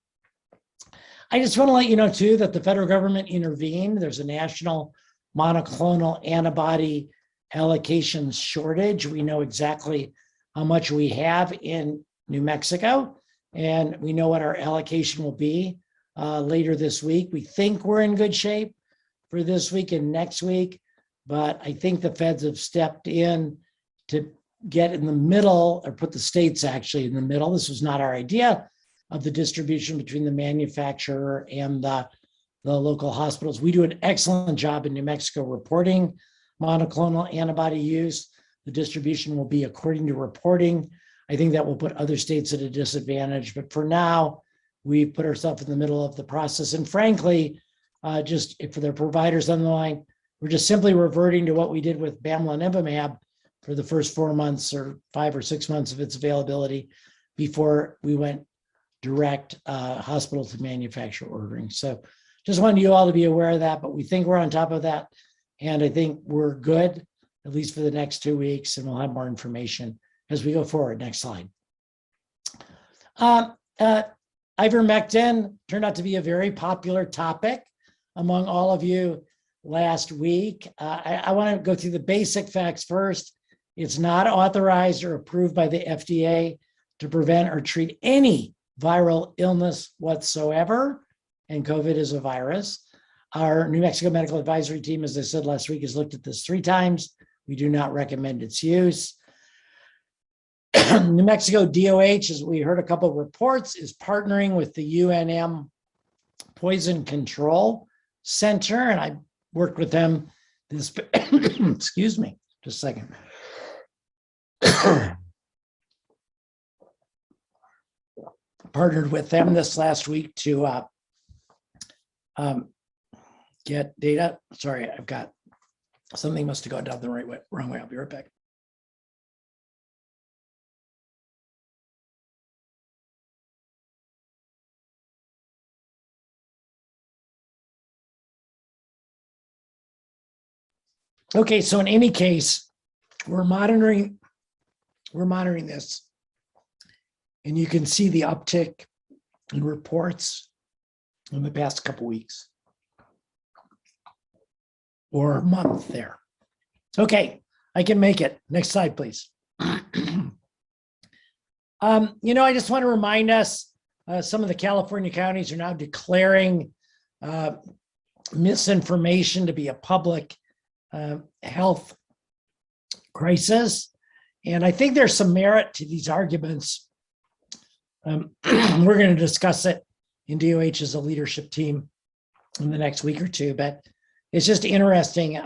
I just want to let you know too that the federal government intervened. There's a national monoclonal antibody allocation shortage. We know exactly how much we have in New Mexico, and we know what our allocation will be later this week. We think we're in good shape for this week and next week, but I think the feds have stepped in to get in the middle, or put the states actually in the middle. This was not our idea, of the distribution between the manufacturer and the local hospitals. We do an excellent job in New Mexico reporting monoclonal antibody use. The distribution will be according to reporting. I think that will put other states at a disadvantage, but for now, we put ourselves in the middle of the process. And frankly, just for their providers on the line, we're just simply reverting to what we did with bamlanivimab for the first 4 months or 5 or 6 months of its availability before we went direct hospital to manufacturer ordering. So just wanted you all to be aware of that, but we think we're on top of that. And I think we're good, at least for the next 2 weeks, and we'll have more information as we go forward. Next slide. Ivermectin turned out to be a very popular topic among all of you last week. I want to go through the basic facts first. It's not authorized or approved by the FDA to prevent or treat any viral illness whatsoever, and COVID is a virus. Our New Mexico Medical Advisory Team, as I said last week, has looked at this 3 times. We do not recommend its use. New Mexico DOH, as we heard a couple of reports, is partnering with the UNM Poison Control Center, and I worked with them this, excuse me, just a second. Partnered with them this last week to get data. Sorry, I've got something must have gone down the wrong way. I'll be right back. Okay, so in any case, we're monitoring this And you can see the uptick in reports in the past couple weeks or month there. Okay, I can make it. Next slide, please. I just want to remind us, some of the California counties are now declaring misinformation to be a public health crisis. And I think there's some merit to these arguments. We're going to discuss it in DOH as a leadership team in the next week or two, but it's just interesting.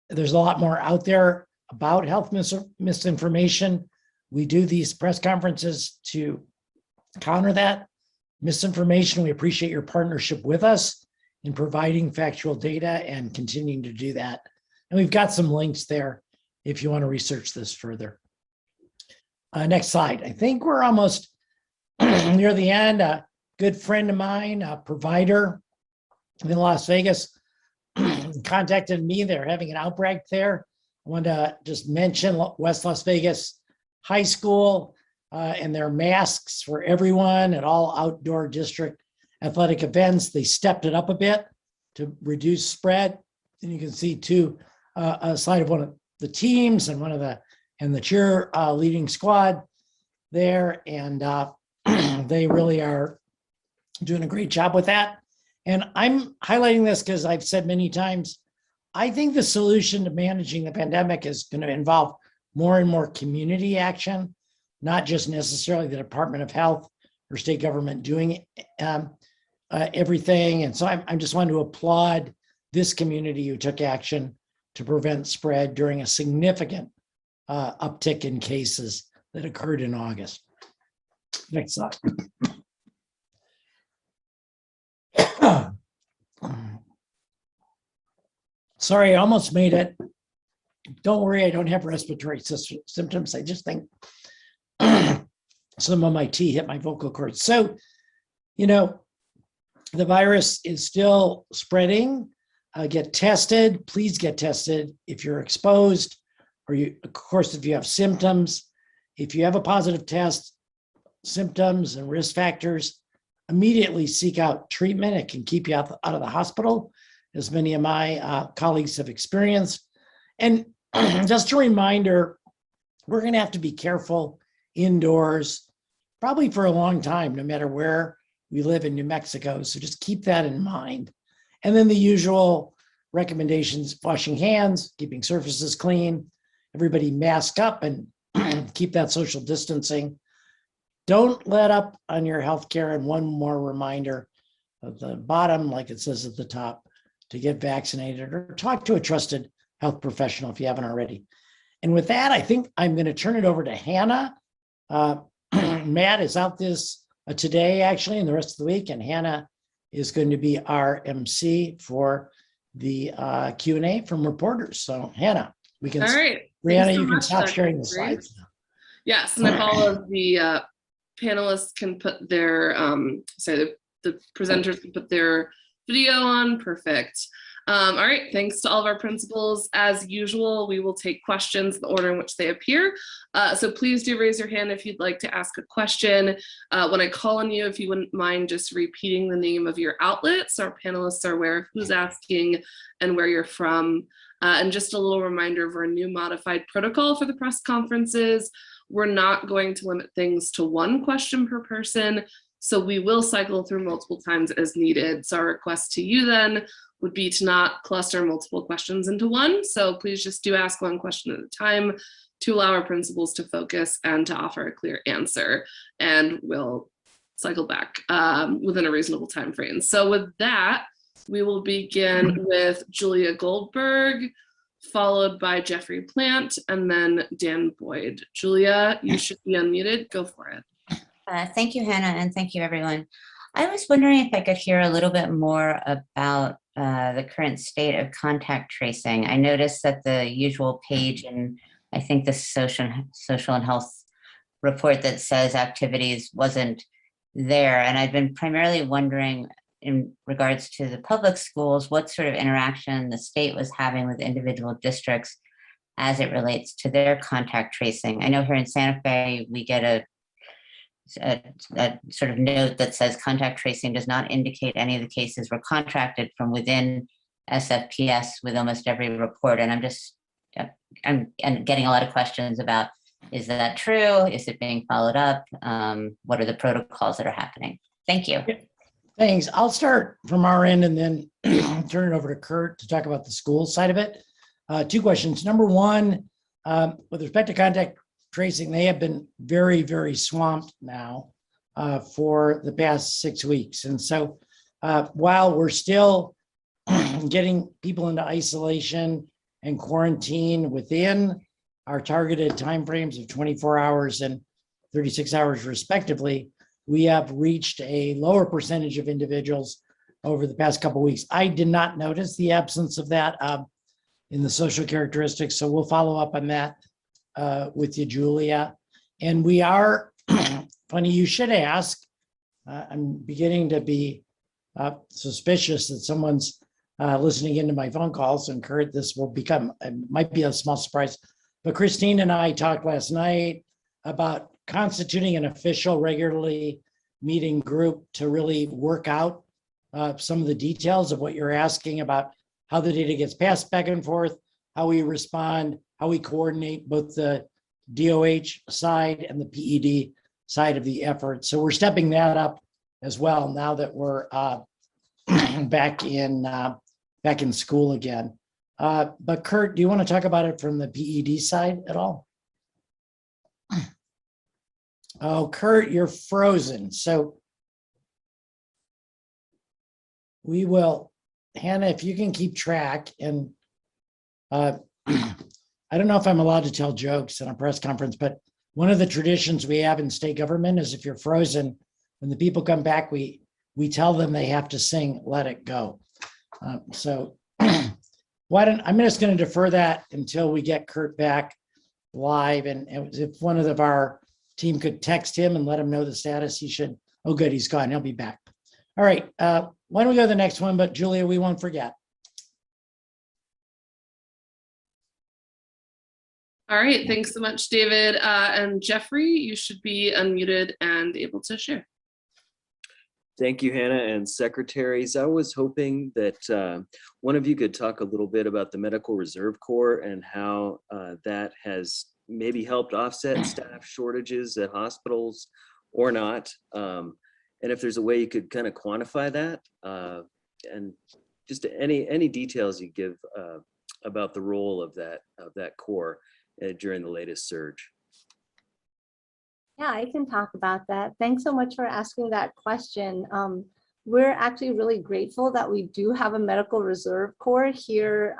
There's a lot more out there about health misinformation. We do these press conferences to counter that misinformation. We appreciate your partnership with us in providing factual data and continuing to do that. And we've got some links there if you want to research this further. Next slide. I think we're almost near the end. A good friend of mine, a provider in Las Vegas, contacted me. They're having an outbreak there. I want to just mention West Las Vegas High School and their masks for everyone at all outdoor district athletic events. They stepped it up a bit to reduce spread. And you can see a slide of one of the teams and the cheer leading squad there. And they really are doing a great job with that. And I'm highlighting this because I've said many times, I think the solution to managing the pandemic is going to involve more and more community action, not just necessarily the Department of Health or state government doing everything. And so I just want to applaud this community who took action to prevent spread during a significant uptick in cases that occurred in August. Next slide. Sorry, I almost made it. Don't worry, I don't have respiratory symptoms. I just think some of my tea hit my vocal cords. So, the virus is still spreading. Get tested. Please get tested if you're exposed, or of course, if you have symptoms. If you have a positive test, symptoms and risk factors, immediately seek out treatment. It can keep you out of the hospital, as many of my colleagues have experienced. And just a reminder, we're going to have to be careful indoors, probably for a long time, no matter where we live in New Mexico. So just keep that in mind. And then the usual recommendations: washing hands, keeping surfaces clean, everybody mask up and keep that social distancing. Don't let up on your healthcare. And one more reminder at the bottom, like it says at the top, to get vaccinated or talk to a trusted health professional if you haven't already. And with that, I think I'm going to turn it over to Hannah. Matt is out today, actually, and the rest of the week, and Hannah is going to be our MC for the Q&A from reporters. So Hannah, we can. All right. Brianna, you can stop sharing the slides now. Yes, and if all of the panelists can put their, the presenters can put their video on, perfect. All right, thanks to all of our principals. As usual, we will take questions in the order in which they appear. So please do raise your hand if you'd like to ask a question. When I call on you, if you wouldn't mind just repeating the name of your outlet so our panelists are aware of who's asking and where you're from. And just a little reminder of our new modified protocol for the press conferences. We're not going to limit things to one question per person, so we will cycle through multiple times as needed. So our request to you then would be to not cluster multiple questions into one. So please just do ask one question at a time to allow our principals to focus and to offer a clear answer. And we'll cycle back within a reasonable time frame. So with that, we will begin with Julia Goldberg, followed by Jeffrey Plant, and then Dan Boyd. Julia, you should be unmuted. Go for it. Thank you, Hannah, and thank you, everyone. I was wondering if I could hear a little bit more about the current state of contact tracing. I noticed that the usual page in, I think, the social and health report that says activities wasn't there. And I've been primarily wondering, in regards to the public schools, what sort of interaction the state was having with individual districts as it relates to their contact tracing. I know here in Santa Fe, we get a a sort of note that says contact tracing does not indicate any of the cases were contracted from within SFPS with almost every report. And I'm getting a lot of questions about, is that true? Is it being followed up? What are the protocols that are happening? Thank you. Thanks. I'll start from our end and then turn it over to Kurt to talk about the school side of it. Two questions. Number one, with respect to contact tracing, they have been very, very swamped now for the past 6 weeks. And so while we're still getting people into isolation and quarantine within our targeted timeframes of 24 hours and 36 hours respectively, we have reached a lower percentage of individuals over the past couple of weeks. I did not notice the absence of that in the social characteristics, so we'll follow up on that with you, Julia. And we are, funny you should ask, I'm beginning to be suspicious that someone's listening into my phone calls, and Kurt, this will become, it might be a small surprise, but Christine and I talked last night about constituting an official regularly meeting group to really work out some of the details of what you're asking about, how the data gets passed back and forth, how we respond, how we coordinate both the DOH side and the PED side of the effort. So we're stepping that up as well now that we're back in school again. But Kurt, do you want to talk about it from the PED side at all? Oh, Kurt, you're frozen. So we will, Hannah, if you can keep track, and I don't know if I'm allowed to tell jokes in a press conference, but one of the traditions we have in state government is if you're frozen, when the people come back, we tell them they have to sing "Let It Go." So I'm just going to defer that until we get Kurt back live, and if one of our team could text him and let him know the status, he should. Oh, good, he's gone. He'll be back. All right. Why don't we go to the next one? But Julia, we won't forget. All right, thanks so much, David. And Jeffrey, you should be unmuted and able to share. Thank you, Hannah and secretaries. I was hoping that one of you could talk a little bit about the Medical Reserve Corps and how that has maybe helped offset staff shortages at hospitals or not. And if there's a way you could kind of quantify that, and just any details you give about the role of that corps during the latest surge. Yeah, I can talk about that. Thanks so much for asking that question. We're actually really grateful that we do have a Medical Reserve Corps here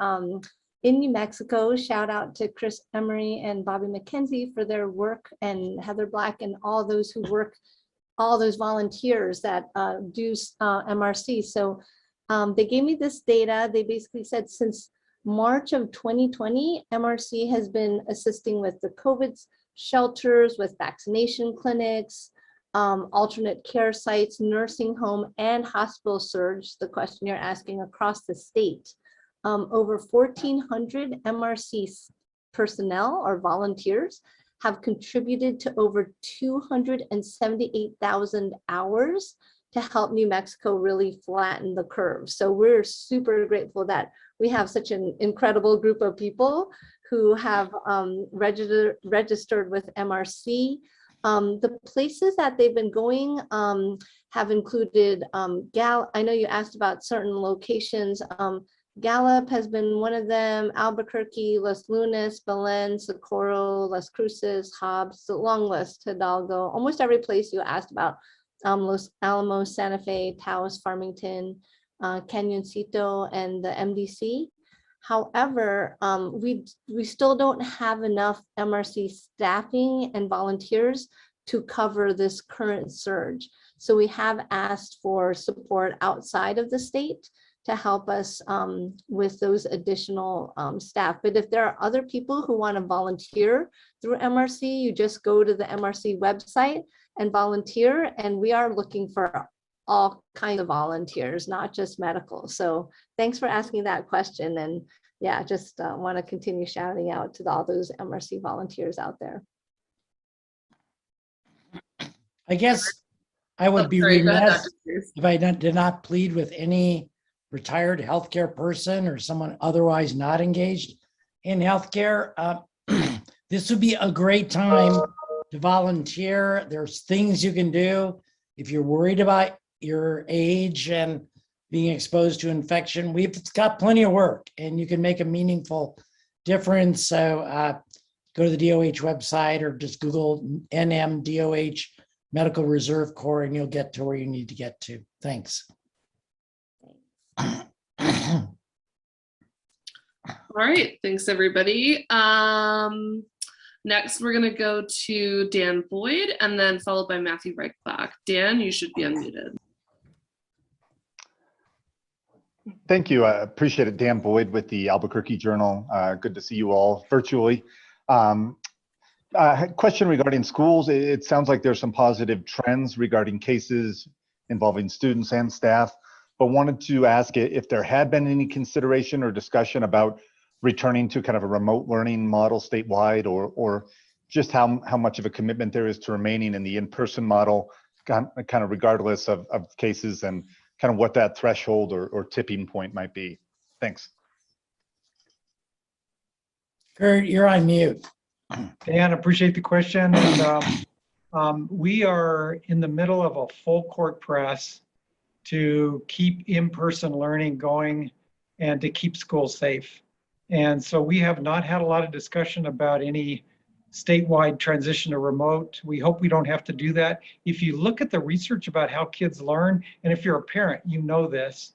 in New Mexico. Shout out to Chris Emery and Bobby McKenzie for their work, and Heather Black and all those who work, all those volunteers that do MRC. So they gave me this data. They basically said since March of 2020, MRC has been assisting with the COVID shelters, with vaccination clinics, alternate care sites, nursing home, and hospital surge, the question you're asking, across the state. Over 1,400 MRC personnel or volunteers have contributed to over 278,000 hours to help New Mexico really flatten the curve. So we're super grateful that we have such an incredible group of people who have registered with MRC. The places that they've been going have included I know you asked about certain locations. Gallup has been one of them, Albuquerque, Los Lunas, Belen, Socorro, Las Cruces, Hobbs, the long list, Hidalgo, almost every place you asked about, Los Alamos, Santa Fe, Taos, Farmington, Canyoncito, and the MDC. However, we still don't have enough MRC staffing and volunteers to cover this current surge. So we have asked for support outside of the state to help us with those additional staff. But if there are other people who want to volunteer through MRC, you just go to the MRC website and volunteer. And we are looking for all kinds of volunteers, not just medical. So thanks for asking that question. And yeah, just want to continue shouting out to all those MRC volunteers out there. I guess I Oh, would be sorry, go ahead, remiss Dr. Pierce. if I did not plead with any retired healthcare person or someone otherwise not engaged in healthcare. This would be a great time to volunteer. There's things you can do if you're worried about your age and being exposed to infection. We've got plenty of work and you can make a meaningful difference. So go to the DOH website or just Google NMDOH Medical Reserve Corps and you'll get to where you need to get to. Thanks. All right, thanks everybody. Next, we're gonna go to Dan Boyd and then followed by Matthew Reichbach. Dan, you should be unmuted. Thank you. I appreciate it. Dan Boyd with the Albuquerque Journal. Good to see you all virtually. Question regarding schools. It sounds like there's some positive trends regarding cases involving students and staff, but wanted to ask if there had been any consideration or discussion about returning to kind of a remote learning model statewide, or just how much of a commitment there is to remaining in the in-person model, kind of regardless of cases, and kind of what that threshold or tipping point might be. Thanks. Kurt, you're on mute. Dan, appreciate the question. And we are in the middle of a full court press to keep in-person learning going and to keep schools safe. And so we have not had a lot of discussion about any statewide transition to remote. We hope we don't have to do that. If you look at the research about how kids learn, and if you're a parent, you know this,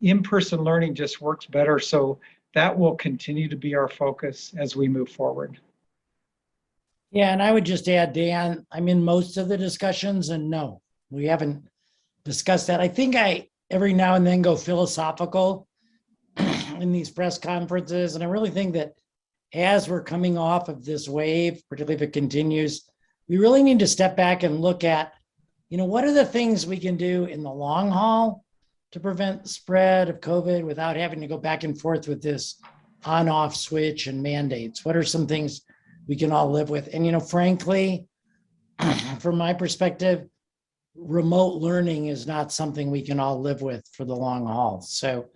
in-person learning just works better. So that will continue to be our focus as we move forward. Yeah, and I would just add, Dan, I'm in most of the discussions and no, we haven't discussed that. I think I every now and then go philosophical in these press conferences. And I really think that as we're coming off of this wave, particularly if it continues, we really need to step back and look at, what are the things we can do in the long haul to prevent the spread of COVID without having to go back and forth with this on-off switch and mandates? What are some things we can all live with? And, frankly, from my perspective, remote learning is not something we can all live with for the long haul. So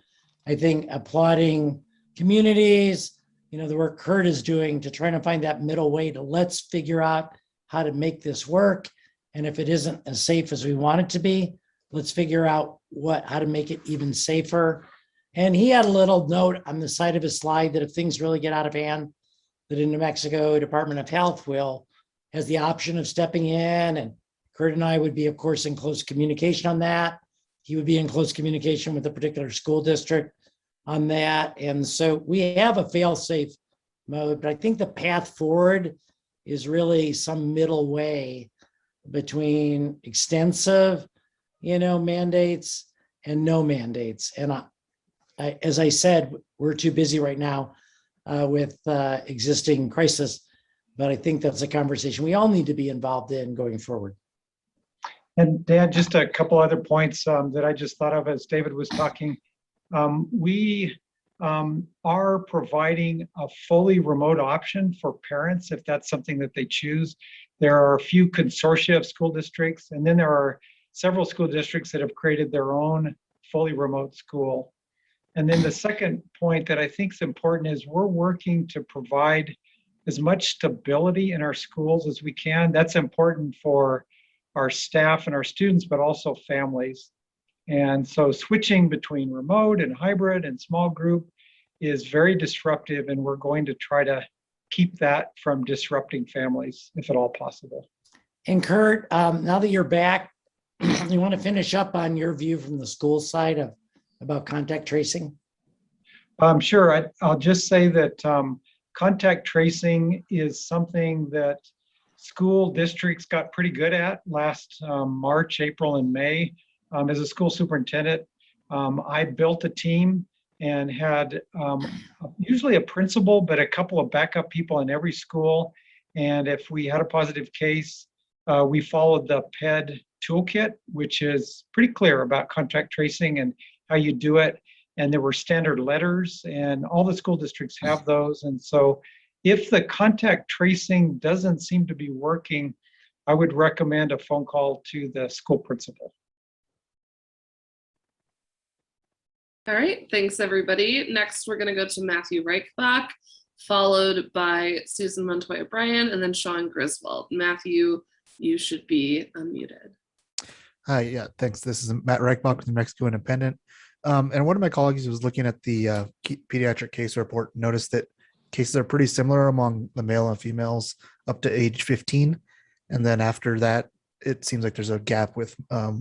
I think applauding communities, the work Kurt is doing to try to find that middle way to let's figure out how to make this work. And if it isn't as safe as we want it to be, let's figure out how to make it even safer. And he had a little note on the side of his slide that if things really get out of hand, that in New Mexico Department of Health has the option of stepping in, and Kurt and I would be, of course, in close communication on that. He would be in close communication with a particular school district on that. And so we have a fail-safe mode, but I think the path forward is really some middle way between extensive, mandates and no mandates. And as I said, we're too busy right now with existing crisis, but I think that's a conversation we all need to be involved in going forward. And Dan, just a couple other points that I just thought of as David was talking. We are providing a fully remote option for parents if that's something that they choose. There are a few consortia of school districts, and then there are several school districts that have created their own fully remote school. And then the second point that I think is important is we're working to provide as much stability in our schools as we can. That's important for our staff and our students, but also families. And so switching between remote and hybrid and small group is very disruptive, and we're going to try to keep that from disrupting families if at all possible. And Kurt, now that you're back, you want to finish up on your view from the school side about contact tracing? Sure. I'll just say that contact tracing is something that school districts got pretty good at last March, April, and May. As a school superintendent, I built a team and had usually a principal, but a couple of backup people in every school. And if we had a positive case, we followed the PED toolkit, which is pretty clear about contact tracing and how you do it. And there were standard letters, and all the school districts have those. And so if the contact tracing doesn't seem to be working, I would recommend a phone call to the school principal. All right, thanks everybody. Next, we're gonna go to Matthew Reichbach, followed by Susan Montoya Bryan, and then Sean Griswold. Matthew, you should be unmuted. Hi, yeah, thanks. This is Matt Reichbach with the New Mexico Independent. And one of my colleagues was looking at the pediatric case report, noticed that cases are pretty similar among the male and females up to age 15. And then after that, it seems like there's a gap with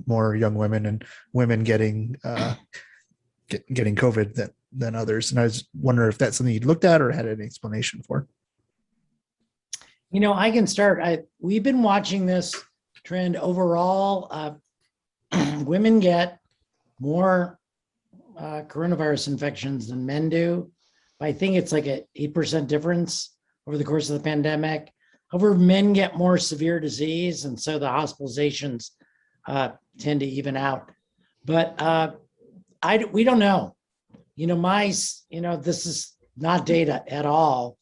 more young women and women getting COVID than others. And I was wondering if that's something you'd looked at or had any explanation for. You know, I can start. We've been watching this trend overall. Women get more coronavirus infections than men do. I think it's like an 8% difference over the course of the pandemic. However, men get more severe disease, and so the hospitalizations tend to even out. But we don't know. You know, this is not data at all,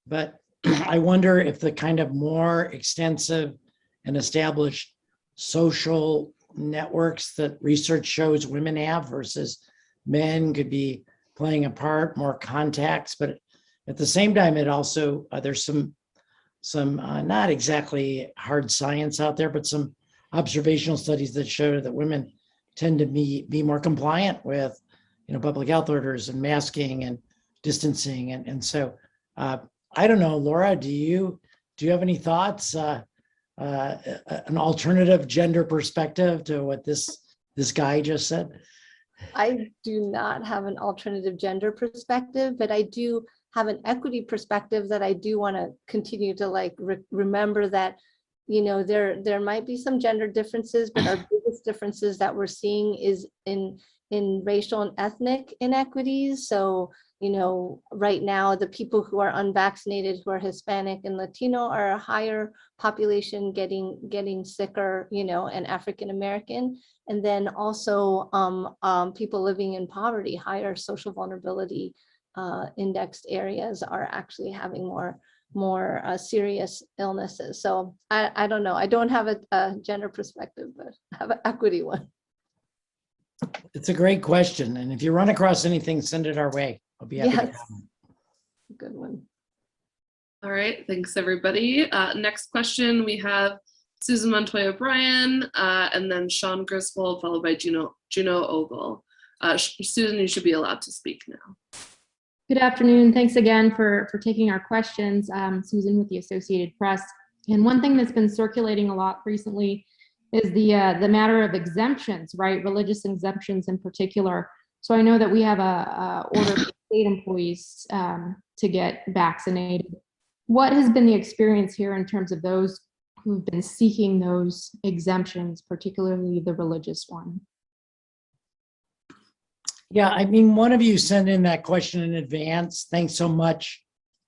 but I wonder if the kind of more extensive and established social networks that research shows women have versus men could be playing a part, more contacts. But at the same time, it also, there's some not exactly hard science out there, but some observational studies that show that women tend to be more compliant with, you know, public health orders and masking and distancing. And so I don't know, Laura, do you have any thoughts, an alternative gender perspective to what this guy just said? I do not have an alternative gender perspective, but I do have an equity perspective that I do want to continue to remember that, you know, there might be some gender differences, but our biggest differences that we're seeing is in racial and ethnic inequities. So, you know, right now, the people who are unvaccinated, who are Hispanic and Latino, are a higher population getting sicker, you know, and African American. And then also people living in poverty, higher social vulnerability indexed areas are actually having more serious illnesses. So I don't know. I don't have a gender perspective, but I have an equity one. It's a great question. And if you run across anything, send it our way. I'll be happy to comment. Good one. All right, thanks everybody. Next question, we have Susan Montoya Bryan, and then Sean Griswold, followed by Juno Ogle. Susan, you should be allowed to speak now. Good afternoon. Thanks again for taking our questions. Susan with the Associated Press. And one thing that's been circulating a lot recently is the matter of exemptions, right? Religious exemptions in particular. So I know that we have a order for state employees to get vaccinated. What has been the experience here in terms of those who've been seeking those exemptions, particularly the religious one? Yeah, I mean, one of you sent in that question in advance. Thanks so much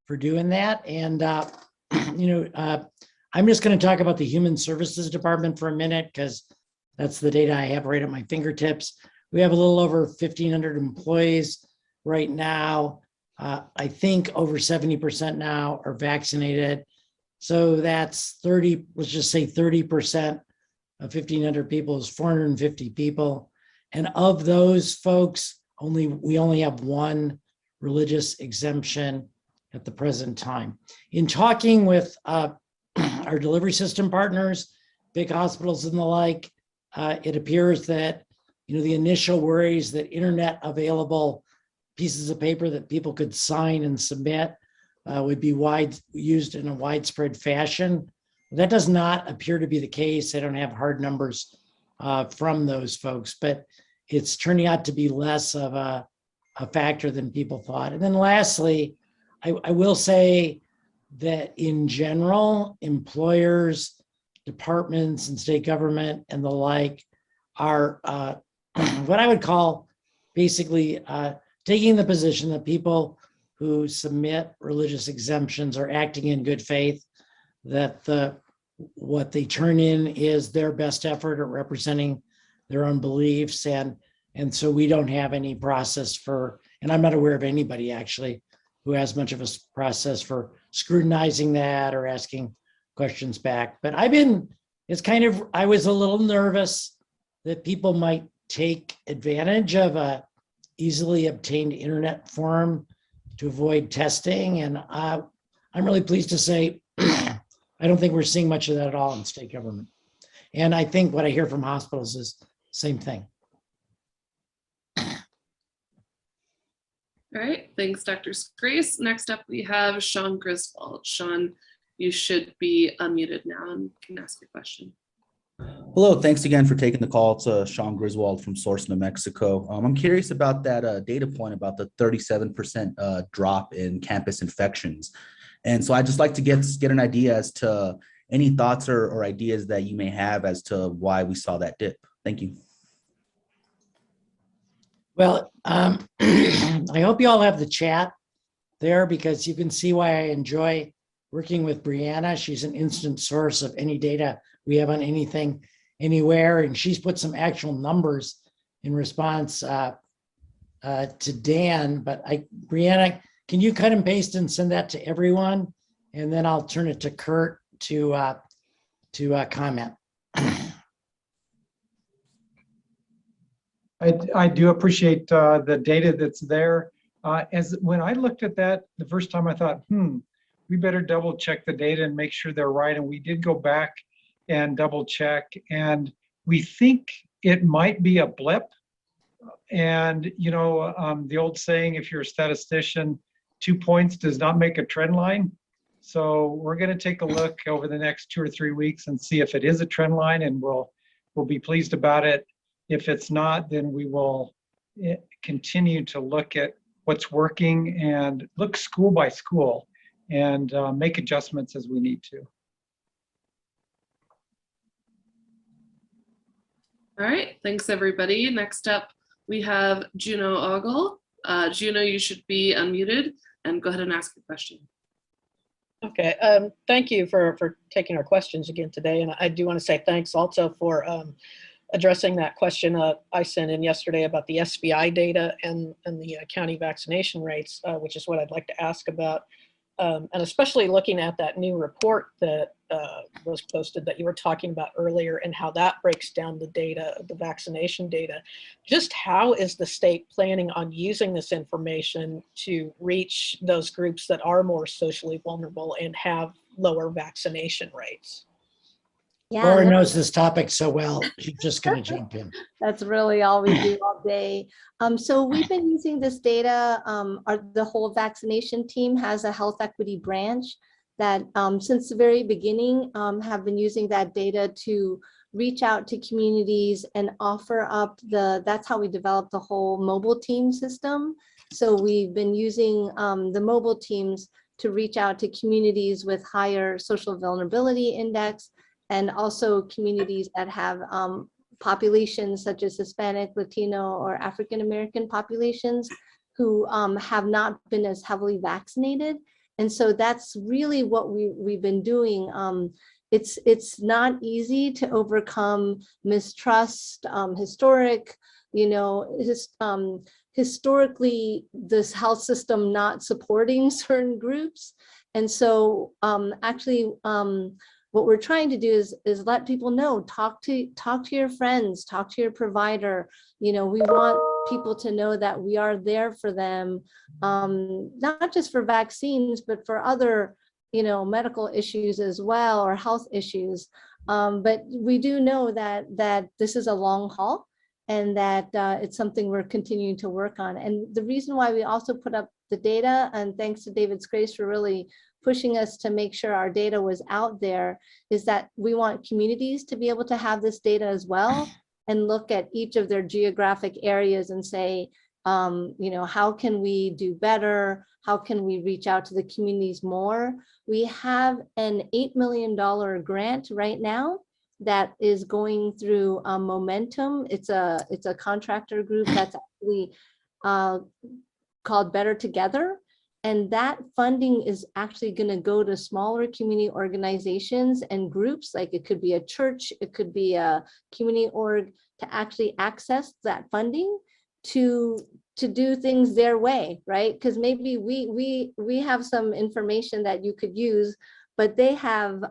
for doing that. And, I'm just going to talk about the Human Services Department for a minute, because that's the data I have right at my fingertips. We have a little over 1,500 employees right now. I think over 70% now are vaccinated. So that's 30, let's just say 30% of 1,500 people is 450 people. And of those folks, we only have one religious exemption at the present time. In talking with our delivery system partners, big hospitals and the like, it appears that, you know, the initial worries that internet available pieces of paper that people could sign and submit would be used in a widespread fashion. That does not appear to be the case. I don't have hard numbers from those folks, but it's turning out to be less of a factor than people thought. And then lastly, I will say that in general, employers, departments and state government and the like are what I would call basically taking the position that people who submit religious exemptions are acting in good faith, that what they turn in is their best effort at representing their own beliefs. And so we don't have any process for, and I'm not aware of anybody actually who has much of a process for scrutinizing that or asking questions back. But I've been I was a little nervous that people might take advantage of a easily obtained internet form to avoid testing. And I'm really pleased to say, I don't think we're seeing much of that at all in state government. And I think what I hear from hospitals is the same thing. All right, thanks, Dr. Grace. Next up, we have Sean Griswold. Sean, you should be unmuted now and can ask your question. Hello, thanks again for taking the call. It's Sean Griswold from Source, New Mexico. I'm curious about that data point about the 37% drop in campus infections. And so I'd just like to get an idea as to any thoughts or ideas that you may have as to why we saw that dip. Thank you. Well, I hope you all have the chat there because you can see why I enjoy working with Brianna. She's an instant source of any data we have on anything, anywhere, and she's put some actual numbers in response to Dan. But Brianna, can you cut and paste and send that to everyone? And then I'll turn it to Kurt to comment. I do appreciate the data that's there. When I looked at that the first time, I thought, we better double check the data and make sure they're right. And we did go back and double check. And we think it might be a blip. And, you know, the old saying, if you're a statistician, 2 points does not make a trend line. So we're going to take a look over the next 2 or 3 weeks and see if it is a trend line, and we'll be pleased about it. If it's not, then we will continue to look at what's working and look school by school and make adjustments as we need to. All right, thanks everybody. Next up, we have Juno Ogle. Juno, you should be unmuted and go ahead and ask your question. Okay, thank you for taking our questions again today. And I do want to say thanks also for addressing that question I sent in yesterday about the SBI data and the county vaccination rates, which is what I'd like to ask about. And especially looking at that new report that was posted that you were talking about earlier and how that breaks down the data, the vaccination data. Just how is the state planning on using this information to reach those groups that are more socially vulnerable and have lower vaccination rates? Yeah, Laura knows this topic so well, she's just going to jump in. that's really all we do all day. So we've been using this data. The whole vaccination team has a health equity branch that since the very beginning have been using that data to reach out to communities and offer up that's how we developed the whole mobile team system. So we've been using the mobile teams to reach out to communities with higher social vulnerability index, and also communities that have populations such as Hispanic, Latino, or African American populations who have not been as heavily vaccinated. And so that's really what we've been doing. It's not easy to overcome mistrust, historically, this health system not supporting certain groups. And so actually, what we're trying to do is let people know, talk to your friends, talk to your provider. You know, we want people to know that we are there for them, not just for vaccines, but for other, medical issues as well, or health issues. But we do know that this is a long haul, and that it's something we're continuing to work on. And the reason why we also put up the data, and thanks to David Grace for really pushing us to make sure our data was out there, is that we want communities to be able to have this data as well and look at each of their geographic areas and say, how can we do better? How can we reach out to the communities more? We have an $8 million grant right now that is going through Momentum. It's a contractor group that's actually called Better Together. And that funding is actually going to go to smaller community organizations and groups, like it could be a church, it could be a community org, to actually access that funding to do things their way, right? Because maybe we have some information that you could use, but they have,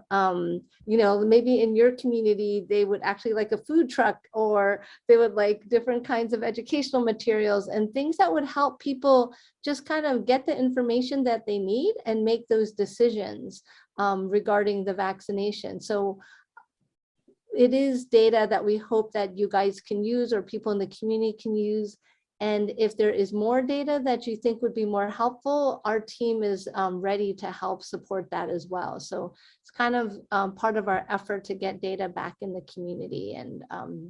maybe in your community, they would actually like a food truck, or they would like different kinds of educational materials and things that would help people just kind of get the information that they need and make those decisions regarding the vaccination. So it is data that we hope that you guys can use, or people in the community can use. And if there is more data that you think would be more helpful, our team is ready to help support that as well. So it's kind of part of our effort to get data back in the community and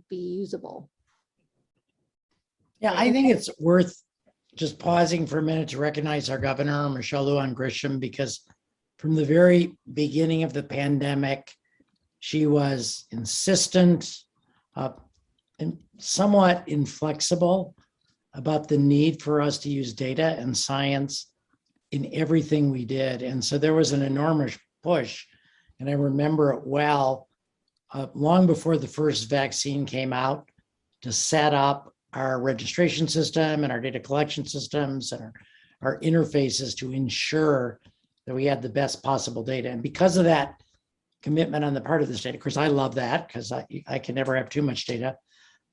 be usable. Yeah, I think it's worth just pausing for a minute to recognize our governor, Michelle Lujan Grisham, because from the very beginning of the pandemic, she was insistent and somewhat inflexible about the need for us to use data and science in everything we did. And so there was an enormous push, and I remember it well, long before the first vaccine came out, to set up our registration system and our data collection systems and our interfaces to ensure that we had the best possible data. And because of that commitment on the part of the state, of course, I love that because I can never have too much data,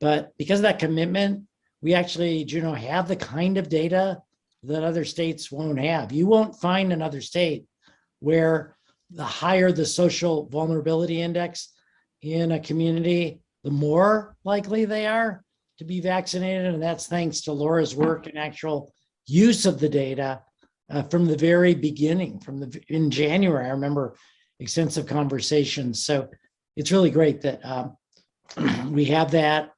but because of that commitment, we actually, Juno, have the kind of data that other states won't have. You won't find another state where the higher the social vulnerability index in a community, the more likely they are to be vaccinated. And that's thanks to Laura's work and actual use of the data from the very beginning, in January. I remember extensive conversations. So it's really great that we have that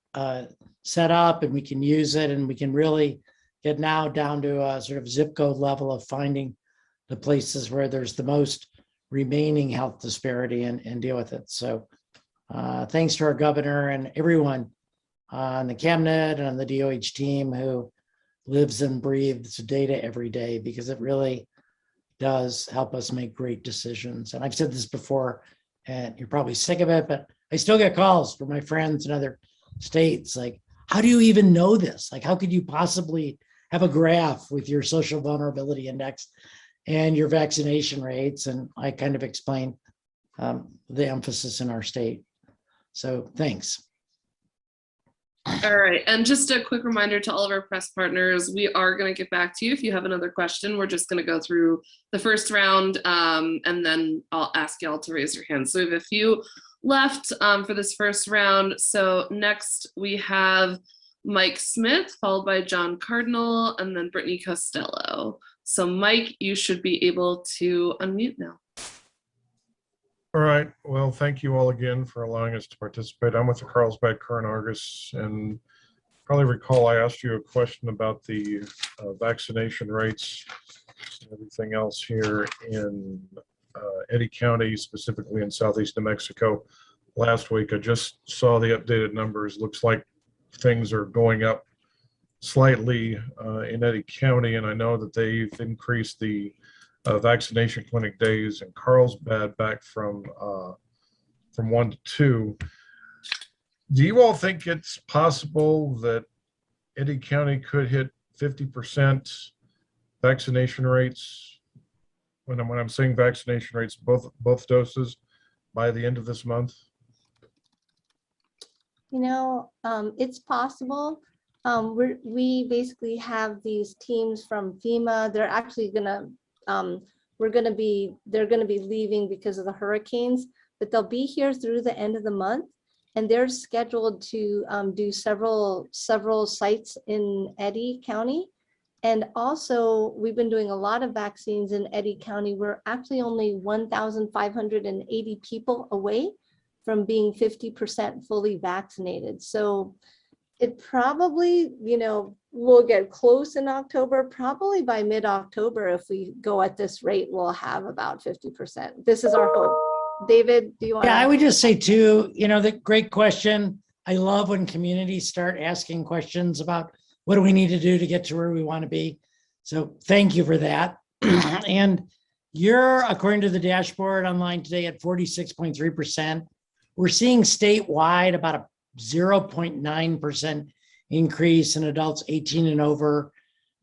set up and we can use it, and we can really get now down to a sort of zip code level of finding the places where there's the most remaining health disparity and deal with it. So thanks to our governor and everyone on the cabinet and on the DOH team who lives and breathes data every day, because it really does help us make great decisions. And I've said this before, and you're probably sick of it, but I still get calls from my friends in other states like, how do you even know this? Like, how could you possibly have a graph with your social vulnerability index and your vaccination rates? And I kind of explain the emphasis in our state. So thanks. All right, and just a quick reminder to all of our press partners, we are going to get back to you if you have another question. We're just going to go through the first round, and then I'll ask y'all to raise your hands. So we have a few left for this first round. So next we have Mike Smith, followed by John Cardinal, and then Brittany Costello. So Mike, you should be able to unmute now. All right. Well, thank you all again for allowing us to participate. I'm with the Carlsbad Current Argus, and probably recall I asked you a question about the vaccination rates and everything else here in Eddy County, specifically in southeast New Mexico. Last week, I just saw the updated numbers. Looks like things are going up slightly in Eddy County, and I know that they've increased the vaccination clinic days in Carlsbad back from 1 to 2. Do you all think it's possible that Eddy County could hit 50% vaccination rates? When I'm saying vaccination rates, both doses by the end of this month? It's possible. We basically have these teams from FEMA. They're actually gonna they're going to be leaving because of the hurricanes, but they'll be here through the end of the month, and they're scheduled to do several sites in Eddy County. And also, we've been doing a lot of vaccines in Eddy County. We're actually only 1,580 people away from being 50% fully vaccinated. So it probably, we'll get close in October. Probably by mid-October, if we go at this rate, we'll have about 50%. This is our hope. David, do you want to? Yeah, I would just say too, the great question. I love when communities start asking questions about what do we need to do to get to where we want to be. So thank you for that. And you're, according to the dashboard online today, at 46.3%. We're seeing statewide about a 0.9% increase in adults 18 and over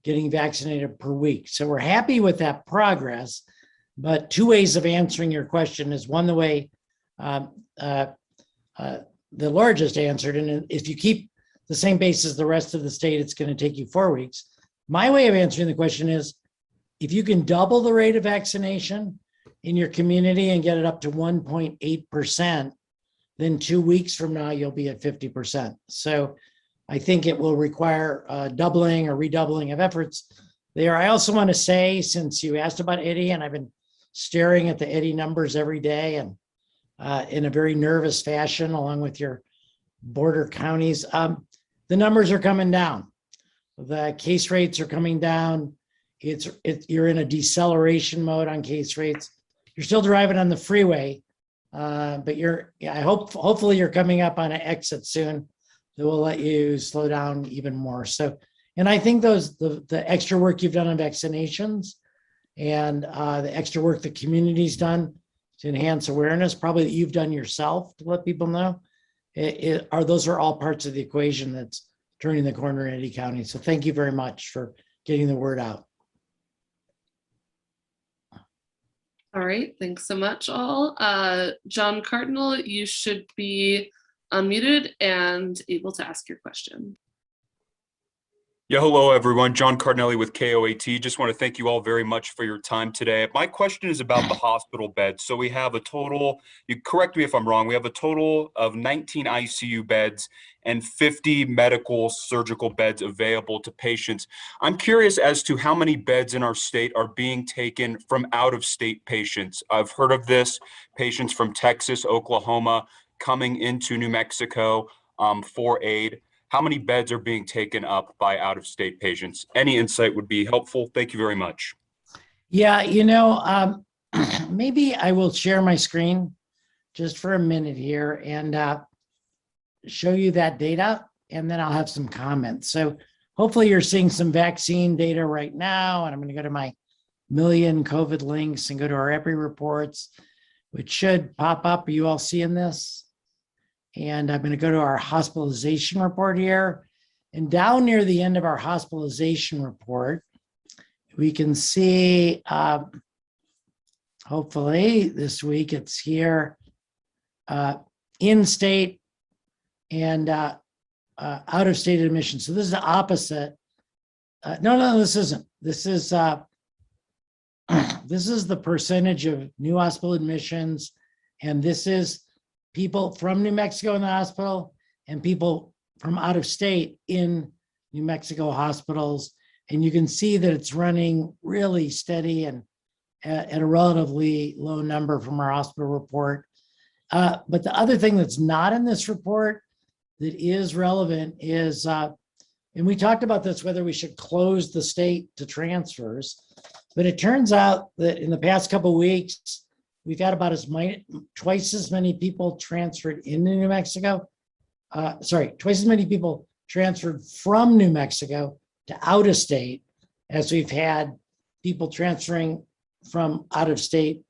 getting vaccinated per week. So we're happy with that progress. But two ways of answering your question is one, the way the largest answered, and if you keep the same pace as the rest of the state, it's going to take you 4 weeks. My way of answering the question is, if you can double the rate of vaccination in your community and get it up to 1.8%, then 2 weeks from now, you'll be at 50%. So I think it will require doubling or redoubling of efforts there. I also want to say, since you asked about Eddie, and I've been staring at the Eddie numbers every day and in a very nervous fashion, along with your border counties, the numbers are coming down. The case rates are coming down. You're in a deceleration mode on case rates. You're still driving on the freeway, but hopefully you're coming up on an exit soon that will let you slow down even more. So, and I think the extra work you've done on vaccinations and the extra work the community's done to enhance awareness, probably that you've done yourself to let people know, those are all parts of the equation that's turning the corner in Eddie County. So thank you very much for getting the word out. All right, thanks so much all. John Cardinal, you should be unmuted and able to ask your question. Yeah, hello everyone. John Cardinelli with KOAT. Just want to thank you all very much for your time today. My question is about the hospital beds. So we have a total, you correct me if I'm wrong, we have a total of 19 ICU beds and 50 medical surgical beds available to patients. I'm curious as to how many beds in our state are being taken from out-of-state patients. I've heard of this, patients from Texas, Oklahoma, coming into New Mexico for aid. How many beds are being taken up by out-of-state patients? Any insight would be helpful. Thank you very much. Yeah, maybe I will share my screen just for a minute here and show you that data, and then I'll have some comments. So hopefully you're seeing some vaccine data right now, and I'm going to go to my million COVID links and go to our EPI reports, which should pop up. Are you all seeing this? And I'm going to go to our hospitalization report here. And down near the end of our hospitalization report, we can see, hopefully this week it's here, in-state and out-of-state admissions. So this is the opposite. No, this isn't. This is the percentage of new hospital admissions, and this is people from New Mexico in the hospital and people from out of state in New Mexico hospitals. And you can see that it's running really steady and at a relatively low number from our hospital report. But the other thing that's not in this report that is relevant is, and we talked about this, whether we should close the state to transfers, but it turns out that in the past couple of weeks, we've had about twice as many people transferred into New Mexico. Twice as many people transferred from New Mexico to out of state as we've had people transferring from out of state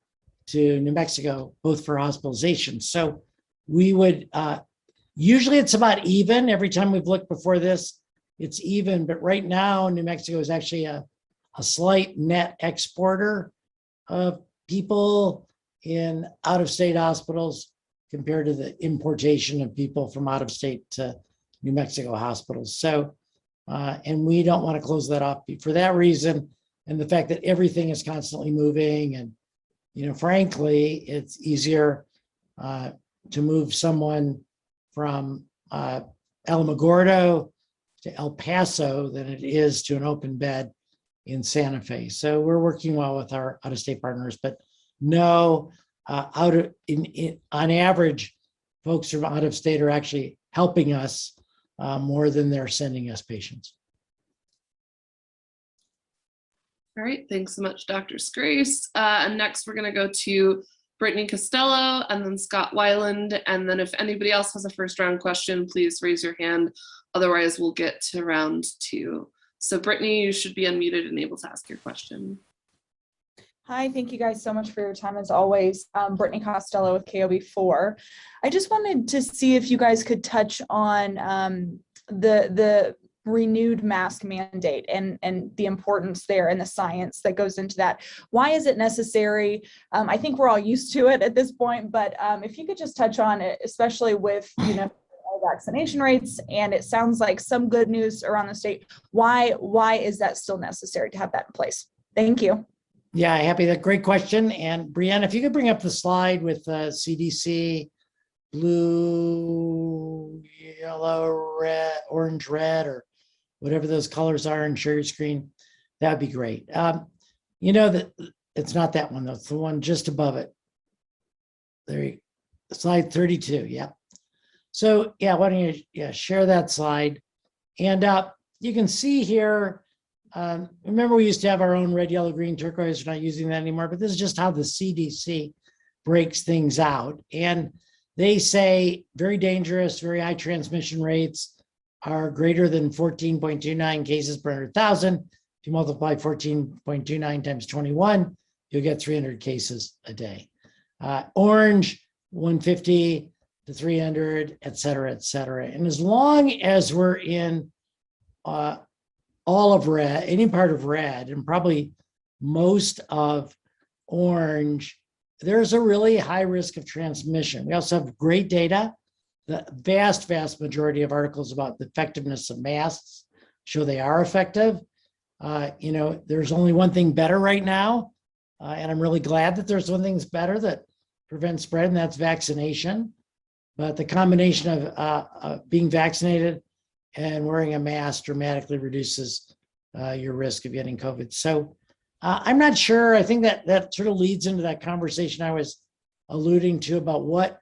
to New Mexico, both for hospitalization. So we would, usually it's about even. Every time we've looked before this, it's even. But right now, New Mexico is actually a slight net exporter of people in out-of-state hospitals compared to the importation of people from out of state to New Mexico hospitals. So, and we don't want to close that off for that reason. And the fact that everything is constantly moving, and, frankly, it's easier to move someone from Alamogordo to El Paso than it is to an open bed in Santa Fe. So we're working well with our out-of-state partners, but no, on average, folks from out of state are actually helping us more than they're sending us patients. All right, thanks so much, Dr. Scrace. And next we're gonna go to Brittany Costello and then Scott Weiland. And then if anybody else has a first round question, please raise your hand. Otherwise we'll get to round 2. So Brittany, you should be unmuted and able to ask your question. Hi, thank you guys so much for your time as always. Brittany Costello with KOB4. I just wanted to see if you guys could touch on the renewed mask mandate and the importance there and the science that goes into that. Why is it necessary? I think we're all used to it at this point, but if you could just touch on it, especially with, vaccination rates, and it sounds like some good news around the state. Why is that still necessary to have that in place? Thank you. Yeah, happy. That great question. And Brianna, if you could bring up the slide with CDC, blue, yellow, red, orange, red, or whatever those colors are, and share your screen, that would be great. That it's not that one, though. It's the one just above it. There you go. Slide 32. Yeah. So yeah, why don't you share that slide? And you can see here, remember we used to have our own red, yellow, green, turquoise. We're not using that anymore, but this is just how the CDC breaks things out. And they say very dangerous, very high transmission rates are greater than 14.29 cases per 100,000. If you multiply 14.29 times 21, you'll get 300 cases a day. Orange, 150 to 300, et cetera, et cetera. And as long as we're in all of red, any part of red, and probably most of orange, there's a really high risk of transmission. We also have great data. The vast majority of articles about the effectiveness of masks show they are effective. There's only one thing better right now, and I'm really glad that there's one thing that's better that prevents spread, and that's vaccination. But the combination of being vaccinated and wearing a mask dramatically reduces your risk of getting COVID. So I'm not sure. I think that sort of leads into that conversation I was alluding to about what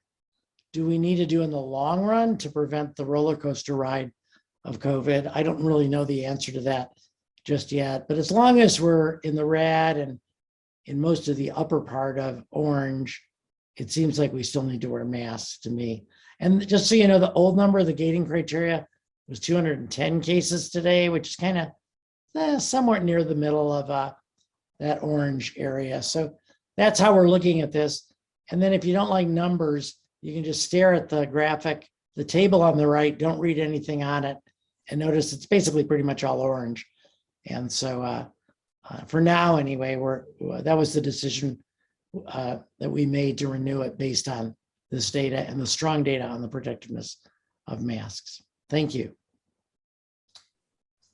do we need to do in the long run to prevent the roller coaster ride of COVID. I don't really know the answer to that just yet. But as long as we're in the red and in most of the upper part of orange, it seems like we still need to wear masks to me. And just so you know, the old number, the gating criteria was 210 cases today, which is kind of somewhat near the middle of that orange area. So that's how we're looking at this. And then if you don't like numbers, you can just stare at the graphic, the table on the right, don't read anything on it, and notice it's basically pretty much all orange. And so for now, anyway, that was the decision that we made to renew it based on this data and the strong data on the protectiveness of masks. Thank you.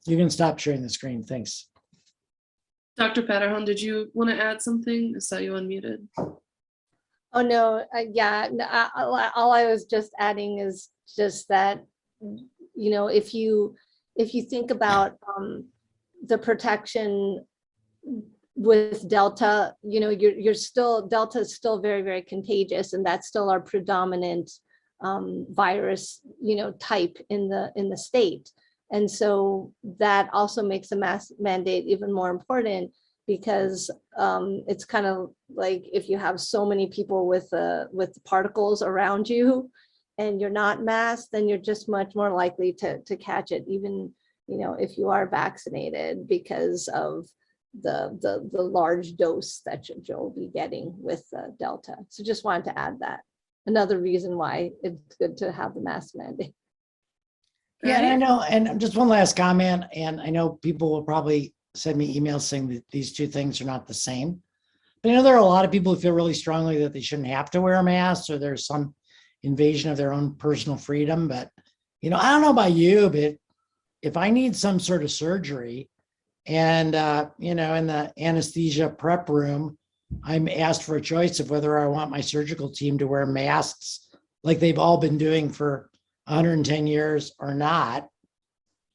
You can stop sharing the screen. Thanks. Dr. Patterhon, did you want to add something? I saw you unmuted. Oh, no, all I was just adding is just that, if you think about the protection with Delta, Delta is still very, very contagious, and that's still our predominant virus, type in the state. And so that also makes a mask mandate even more important, because it's kind of like if you have so many people with particles around you and you're not masked, then you're just much more likely to catch it, even if you are vaccinated, because of the large dose that you'll be getting with Delta. So just wanted to add that. Another reason why it's good to have the mask mandate. Yeah, and I know, and just one last comment, and I know people will probably send me emails saying that these two things are not the same. But I know there are a lot of people who feel really strongly that they shouldn't have to wear a mask, or there's some invasion of their own personal freedom. But, I don't know about you, but if I need some sort of surgery and, in the anesthesia prep room, I'm asked for a choice of whether I want my surgical team to wear masks like they've all been doing for 110 years or not,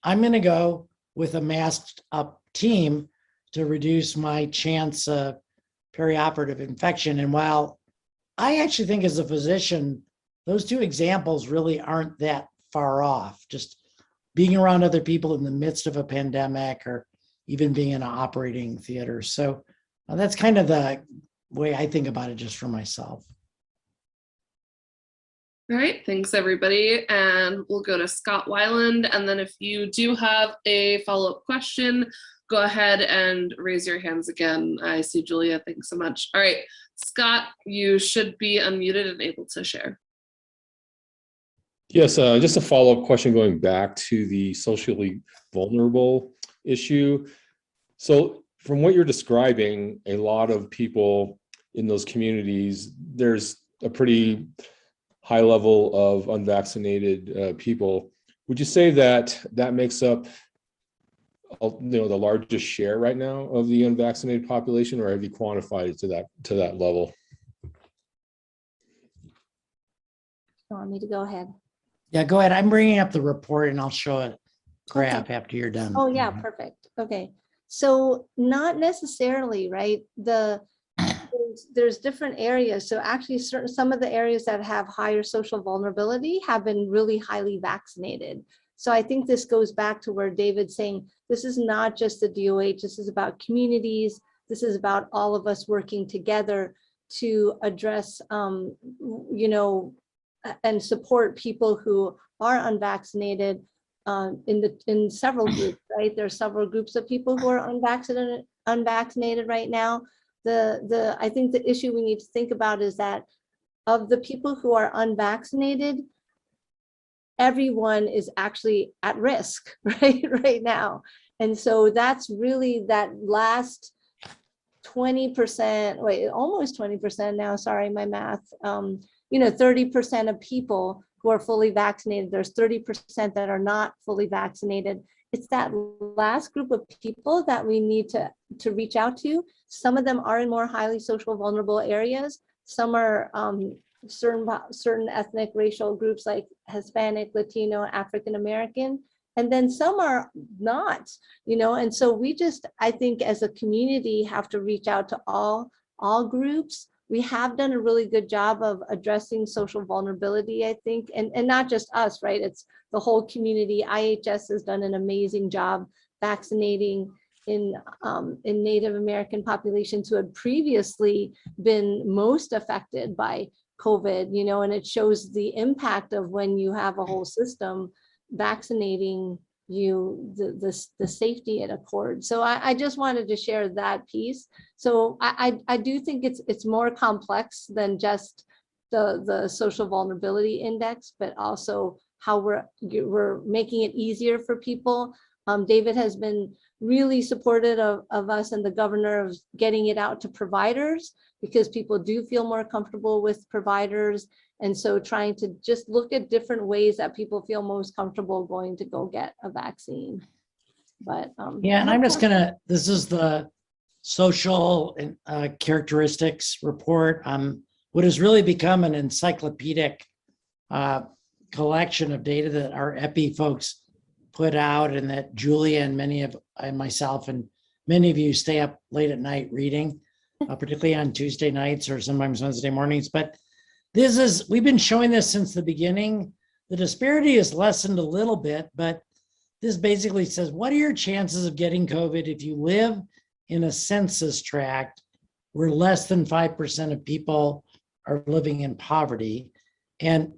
I'm going to go with a masked up team to reduce my chance of perioperative infection. And while I actually think as a physician, those two examples really aren't that far off, just being around other people in the midst of a pandemic or even being in an operating theater. So that's kind of the way I think about it just for myself. All right, thanks everybody. And we'll go to Scott Weiland. And then if you do have a follow-up question, go ahead and raise your hands again. I see Julia, thanks so much. All right, Scott, you should be unmuted and able to share. Yes, just a follow-up question going back to the socially vulnerable issue. So from what you're describing, a lot of people in those communities, there's a pretty high level of unvaccinated people. Would you say that that makes up the largest share right now of the unvaccinated population, or have you quantified it to that level? You want me to go ahead? Yeah, go ahead. I'm bringing up the report and I'll show a graph after you're done. Oh, yeah, perfect. Okay. So not necessarily, right? There's different areas. So actually some of the areas that have higher social vulnerability have been really highly vaccinated. So I think this goes back to where David's saying, this is not just the DOH, this is about communities. This is about all of us working together to address, and support people who are unvaccinated in several groups, right? There are several groups of people who are unvaccinated right now. I think the issue we need to think about is that of the people who are unvaccinated, everyone is actually at risk, right now. And so that's really that last 20%, wait, almost 20% now, sorry, my math, 30% of people who are fully vaccinated, there's 30% that are not fully vaccinated. It's that last group of people that we need to reach out to. Some of them are in more highly social vulnerable areas. Some are certain ethnic racial groups like Hispanic, Latino, African American, and then some are not, and so I think as a community have to reach out to all groups. We have done a really good job of addressing social vulnerability, I think, and not just us, right? It's the whole community. IHS has done an amazing job vaccinating in Native American populations who had previously been most affected by COVID, and it shows the impact of when you have a whole system vaccinating you, the safety it accords. So I just wanted to share that piece. So I do think it's more complex than just the social vulnerability index, but also how we're making it easier for people. David has been really supportive of us and the governor of getting it out to providers, because people do feel more comfortable with providers. And so trying to just look at different ways that people feel most comfortable going to go get a vaccine. But yeah, and I'm just this is the social characteristics report. What has really become an encyclopedic collection of data that our EPI folks put out, and that Julia and myself and many of you stay up late at night reading, particularly on Tuesday nights or sometimes Wednesday mornings. But we've been showing this since the beginning. The disparity is lessened a little bit, but this basically says, what are your chances of getting COVID if you live in a census tract where less than 5% of people are living in poverty? And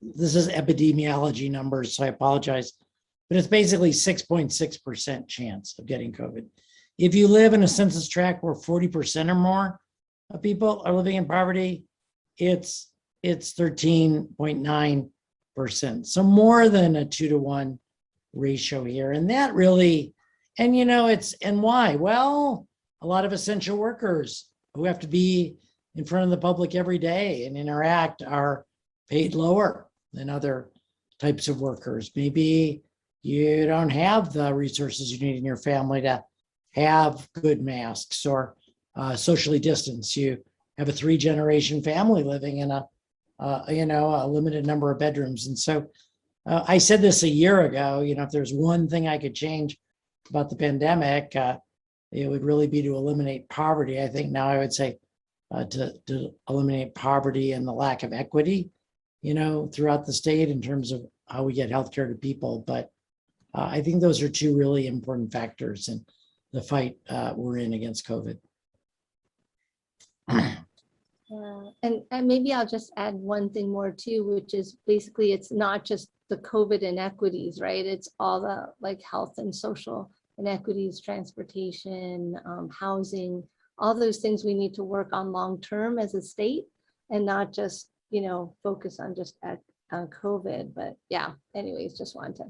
this is epidemiology numbers, so I apologize, but it's basically 6.6% chance of getting COVID. If you live in a census tract where 40% or more of people are living in poverty, it's 13.9%. So more than a 2-to-1 ratio here. And that really, and why? Well, a lot of essential workers who have to be in front of the public every day and interact are paid lower than other types of workers. Maybe you don't have the resources you need in your family to have good masks or socially distance. You have a 3-generation family living in a limited number of bedrooms. And so I said this a year ago, if there's one thing I could change about the pandemic, it would really be to eliminate poverty. I think now I would say to eliminate poverty and the lack of equity, throughout the state in terms of how we get healthcare to people. But I think those are two really important factors in the fight we're in against COVID. And maybe I'll just add one thing more too, which is basically it's not just the COVID inequities, right? It's all the health and social inequities, transportation, housing, all those things we need to work on long-term as a state, and not just, focus on just on COVID. But yeah, anyways, just wanted to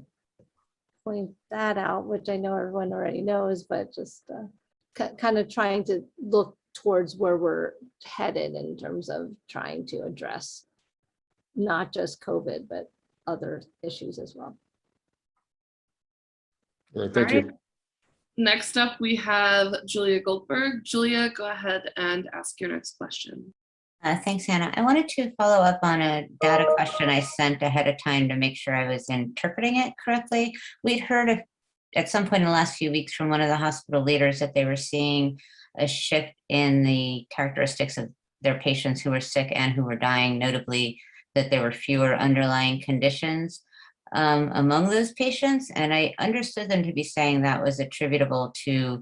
point that out, which I know everyone already knows, but just kind of trying to look towards where we're headed in terms of trying to address not just COVID, but other issues as well. All right, thank you. Next up, we have Julia Goldberg. Julia, go ahead and ask your next question. Thanks, Hannah. I wanted to follow up on a data question I sent ahead of time to make sure I was interpreting it correctly. We'd heard at some point in the last few weeks from one of the hospital leaders that they were seeing a shift in the characteristics of their patients who were sick and who were dying, notably that there were fewer underlying conditions among those patients. And I understood them to be saying that was attributable to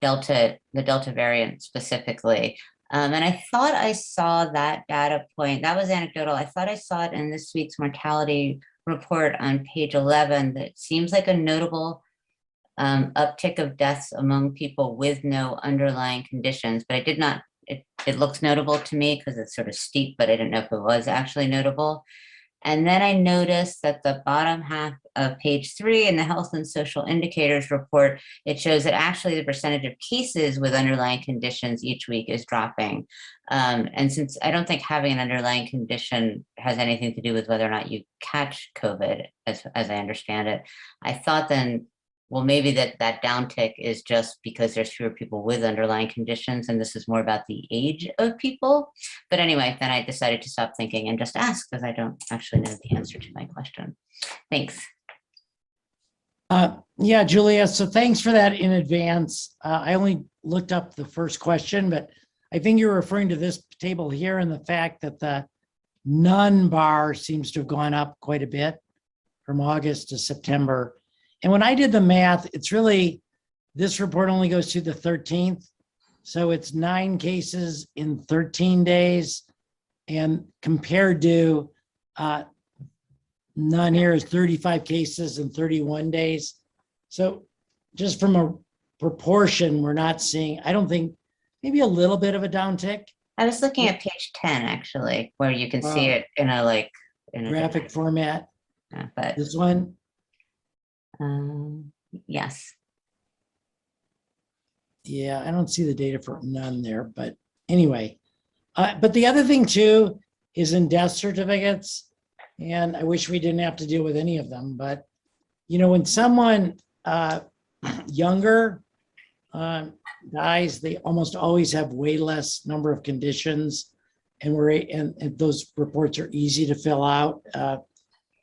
the Delta variant specifically. And I thought I saw that data point, that was anecdotal. I thought I saw it in this week's mortality report on page 11 that seems like a notable uptick of deaths among people with no underlying conditions, but I did not, it looks notable to me because it's sort of steep, but I didn't know if it was actually notable. And then I noticed that the bottom half of page 3 in the Health and Social Indicators report, it shows that actually the percentage of cases with underlying conditions each week is dropping. And since I don't think having an underlying condition has anything to do with whether or not you catch COVID, as I understand it, I thought then, well, maybe that downtick is just because there's fewer people with underlying conditions, and this is more about the age of people. But anyway, then I decided to stop thinking and just ask because I don't actually know the answer to my question. Thanks. Yeah, Julia, so thanks for that in advance. I only looked up the first question, but I think you're referring to this table here and the fact that the none bar seems to have gone up quite a bit from August to September. And when I did the math, it's really, this report only goes to the 13th. So it's 9 cases in 13 days. And compared to none here is 35 cases in 31 days. So just from a proportion, we're not seeing, I don't think, maybe a little bit of a downtick. I was looking at page 10 actually, where you can see it in a graphic format. But this one. Yes. Yeah, I don't see the data for none there, but anyway. But the other thing too is in death certificates, and I wish we didn't have to deal with any of them, but you know, when someone younger dies, they almost always have way less number of conditions, and those reports are easy to fill out.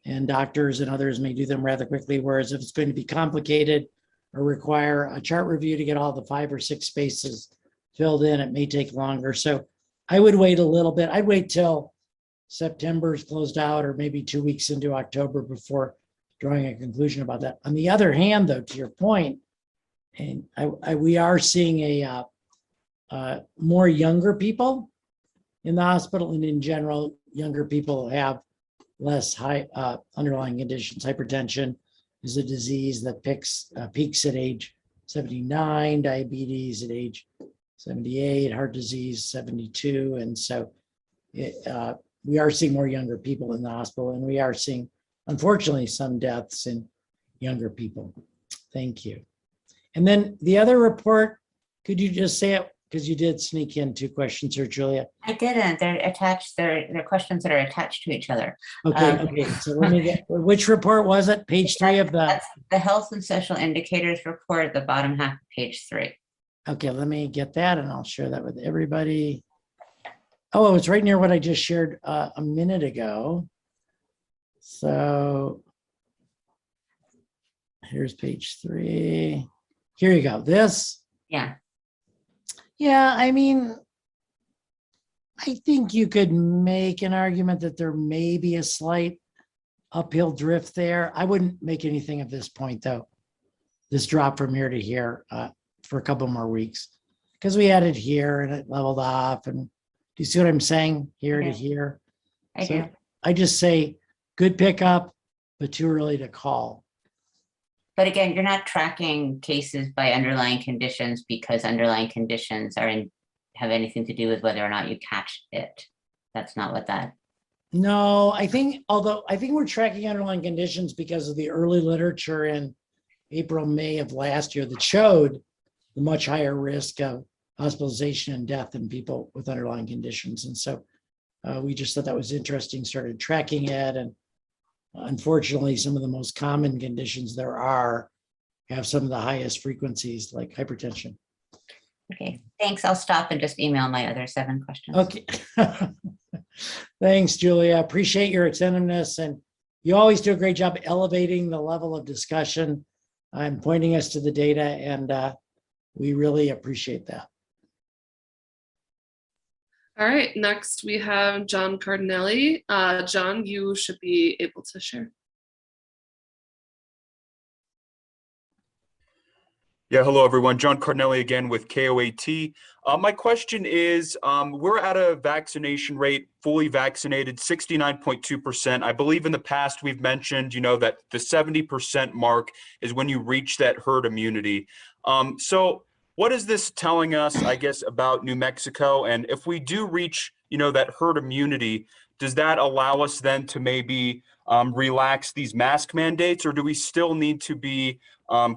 And doctors and others may do them rather quickly, whereas if it's going to be complicated or require a chart review to get all the 5 or 6 spaces filled in, it may take longer. So I would wait a little bit. I'd wait till September's closed out or maybe 2 weeks into October before drawing a conclusion about that. On the other hand, though, to your point, and we are seeing more younger people in the hospital, and in general, younger people have less high underlying conditions. Hypertension is a disease that peaks at age 79, diabetes at age 78, heart disease 72. And so we are seeing more younger people in the hospital, and we are seeing, unfortunately, some deaths in younger people. Thank you. And then the other report, could you just say it? Because you did sneak in 2 questions here, Julia. I didn't. They're attached. They're questions that are attached to each other. Okay. So let me get, which report was it? Page 3 of That's the Health and Social Indicators report, the bottom half of page 3. Okay, let me get that and I'll share that with everybody. Oh, it's right near what I just shared a minute ago. So here's page 3. Here you go. This. Yeah. Yeah, I mean, I think you could make an argument that there may be a slight uphill drift there. I wouldn't make anything at this point, though. This drop from here to here for a couple more weeks, because we had it here and it leveled off. And do you see what I'm saying? Here to here. I do. I just say good pickup, but too early to call. But again, you're not tracking cases by underlying conditions because underlying conditions have anything to do with whether or not you catch it. That's not what that. No, I think we're tracking underlying conditions because of the early literature in April, May of last year that showed the much higher risk of hospitalization and death in people with underlying conditions. And so we just thought that was interesting, started tracking it. And unfortunately, some of the most common conditions there are have some of the highest frequencies, like hypertension. Okay, thanks. I'll stop and just email my other 7 questions. Okay. Thanks, Julia. Appreciate your attentiveness, and you always do a great job elevating the level of discussion and pointing us to the data, and we really appreciate that. All right, next we have John Cardinelli. John, you should be able to share. Yeah, hello everyone. John Cardinelli again with KOAT. My question is, we're at a vaccination rate, fully vaccinated, 69.2%. I believe in the past we've mentioned, that the 70% mark is when you reach that herd immunity. So what is this telling us, I guess, about New Mexico? And if we do reach, that herd immunity, does that allow us then to maybe relax these mask mandates, or do we still need to be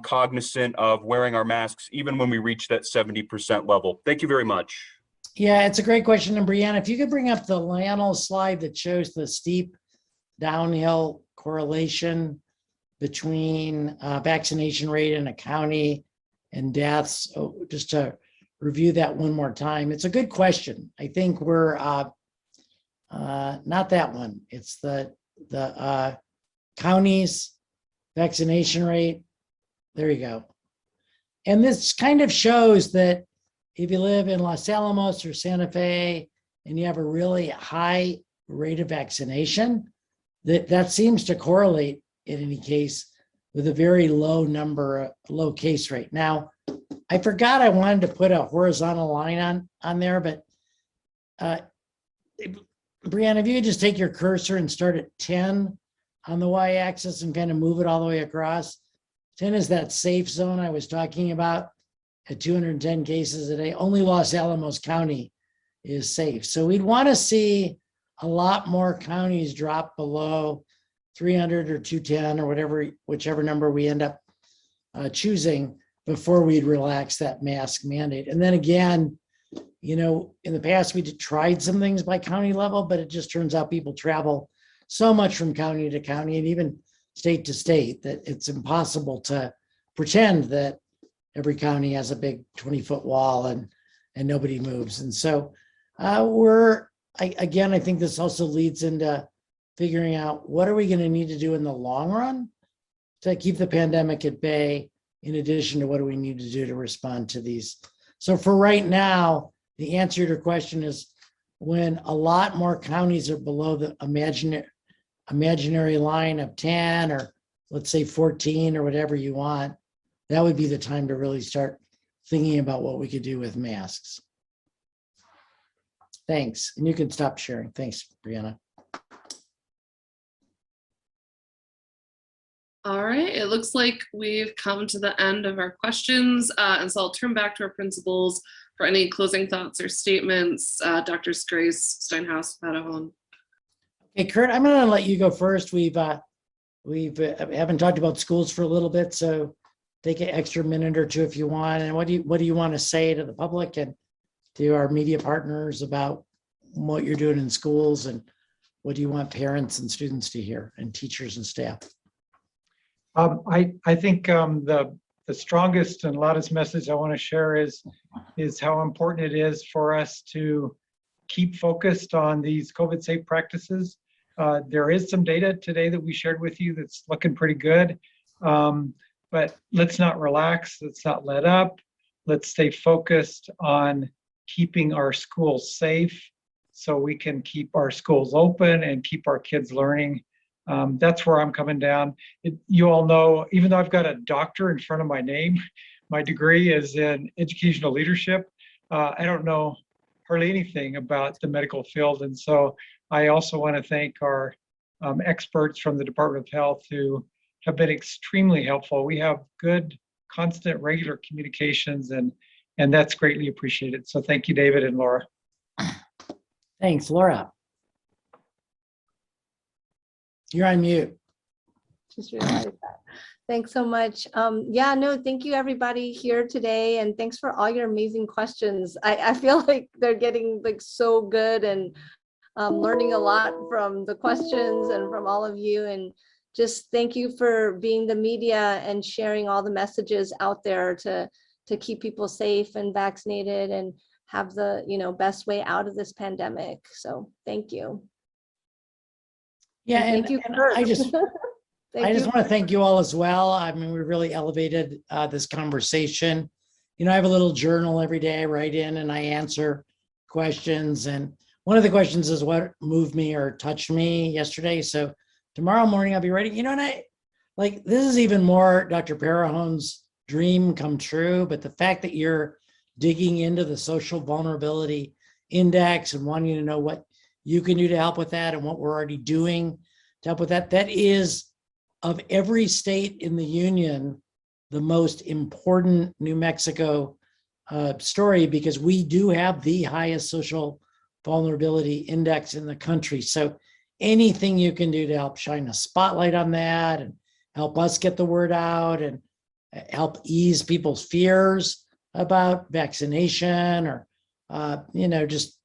cognizant of wearing our masks even when we reach that 70% level? Thank you very much. Yeah, it's a great question. And Brianna, if you could bring up the Lionel slide that shows the steep downhill correlation between vaccination rate in a county and deaths, just to review that one more time. It's a good question. I think we're not that one. It's the counties vaccination rate. There you go. And this kind of shows that if you live in Los Alamos or Santa Fe and you have a really high rate of vaccination, that seems to correlate in any case with a very low low case rate. Now, I forgot I wanted to put a horizontal line on there, but Brianna, if you could just take your cursor and start at 10 on the y-axis and kind of move it all the way across. 10 is that safe zone I was talking about at 210 cases a day. Only Los Alamos County is safe. So we'd want to see a lot more counties drop below 300 or 210 or whichever number we end up choosing before we'd relax that mask mandate. And then again, in the past, we tried some things by county level, but it just turns out people travel so much from county to county and even state to state that it's impossible to pretend that every county has a big 20-foot wall and nobody moves. And so I think this also leads into figuring out what are we going to need to do in the long run to keep the pandemic at bay, in addition to what do we need to do to respond to these. So for right now, the answer to your question is when a lot more counties are below the imaginary line of 10 or let's say 14 or whatever you want, that would be the time to really start thinking about what we could do with masks. Thanks. And you can stop sharing. Thanks, Brianna. All right, it looks like we've come to the end of our questions. And so I'll turn back to our principals for any closing thoughts or statements. Drs. Grace, Steinhaus, Padahon. Okay, Kurt, I'm going to let you go first. We haven't talked about schools for a little bit, so take an extra minute or two if you want. And what do you want to say to the public and to our media partners about what you're doing in schools, and what do you want parents and students to hear, and teachers and staff? I think the strongest and loudest message I want to share is how important it is for us to keep focused on these COVID safe practices. There is some data today that we shared with you that's looking pretty good, but let's not relax, let's not let up. Let's stay focused on keeping our schools safe so we can keep our schools open and keep our kids learning. That's where I'm coming down. You all know, even though I've got a doctor in front of my name, my degree is in educational leadership. I don't know hardly anything about the medical field. And so I also want to thank our experts from the Department of Health who have been extremely helpful. We have good, constant, regular communications, and that's greatly appreciated. So thank you, David and Laura. Thanks, Laura. You're on mute. Just realized that. Thanks so much. Yeah, no, thank you everybody here today, and thanks for all your amazing questions. I feel like they're getting like so good, and learning a lot from the questions and from all of you. And just thank you for being the media and sharing all the messages out there to keep people safe and vaccinated and have the best way out of this pandemic. So thank you. Yeah, And thank you, Kurt. I just Thank you. want to thank you all as well. I mean, we really elevated this conversation. I have a little journal every day I write in and I answer questions. And one of the questions is what moved me or touched me yesterday. So tomorrow morning I'll be ready. And this is even more Dr. Parahone's dream come true. But the fact that you're digging into the social vulnerability index and wanting to know what you can do to help with that and what we're already doing to help with that, that is, of every state in the union, the most important New Mexico story, because we do have the highest social vulnerability index in the country. So anything you can do to help shine a spotlight on that and help us get the word out and help ease people's fears about vaccination or, just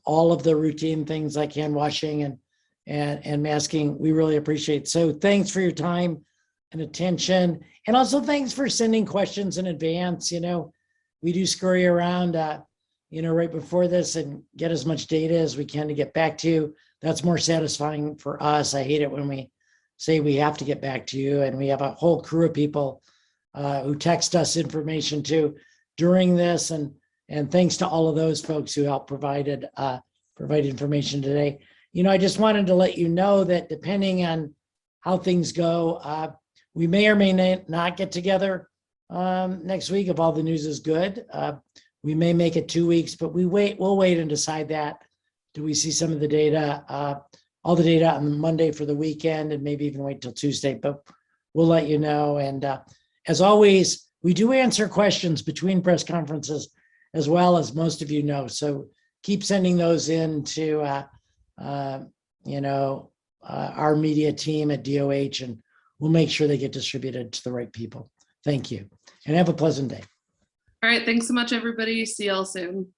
all of the routine things like hand washing and masking, we really appreciate. So thanks for your time and attention. And also thanks for sending questions in advance. We do scurry around, right before this and get as much data as we can to get back to you. That's more satisfying for us. I hate it when we say we have to get back to you, and we have a whole crew of people who text us information too during this. And thanks to all of those folks who helped provide information today. I just wanted to let you know that depending on how things go, we may or may not get together next week if all the news is good. We may make it 2 weeks, but we'll wait and decide that. Do we see some of the data, all the data on Monday for the weekend, and maybe even wait till Tuesday, but we'll let you know. And as always, we do answer questions between press conferences as well, as most of you know. So keep sending those in to, our media team at DOH, and we'll make sure they get distributed to the right people. Thank you, and have a pleasant day. All right, thanks so much, everybody. See y'all soon.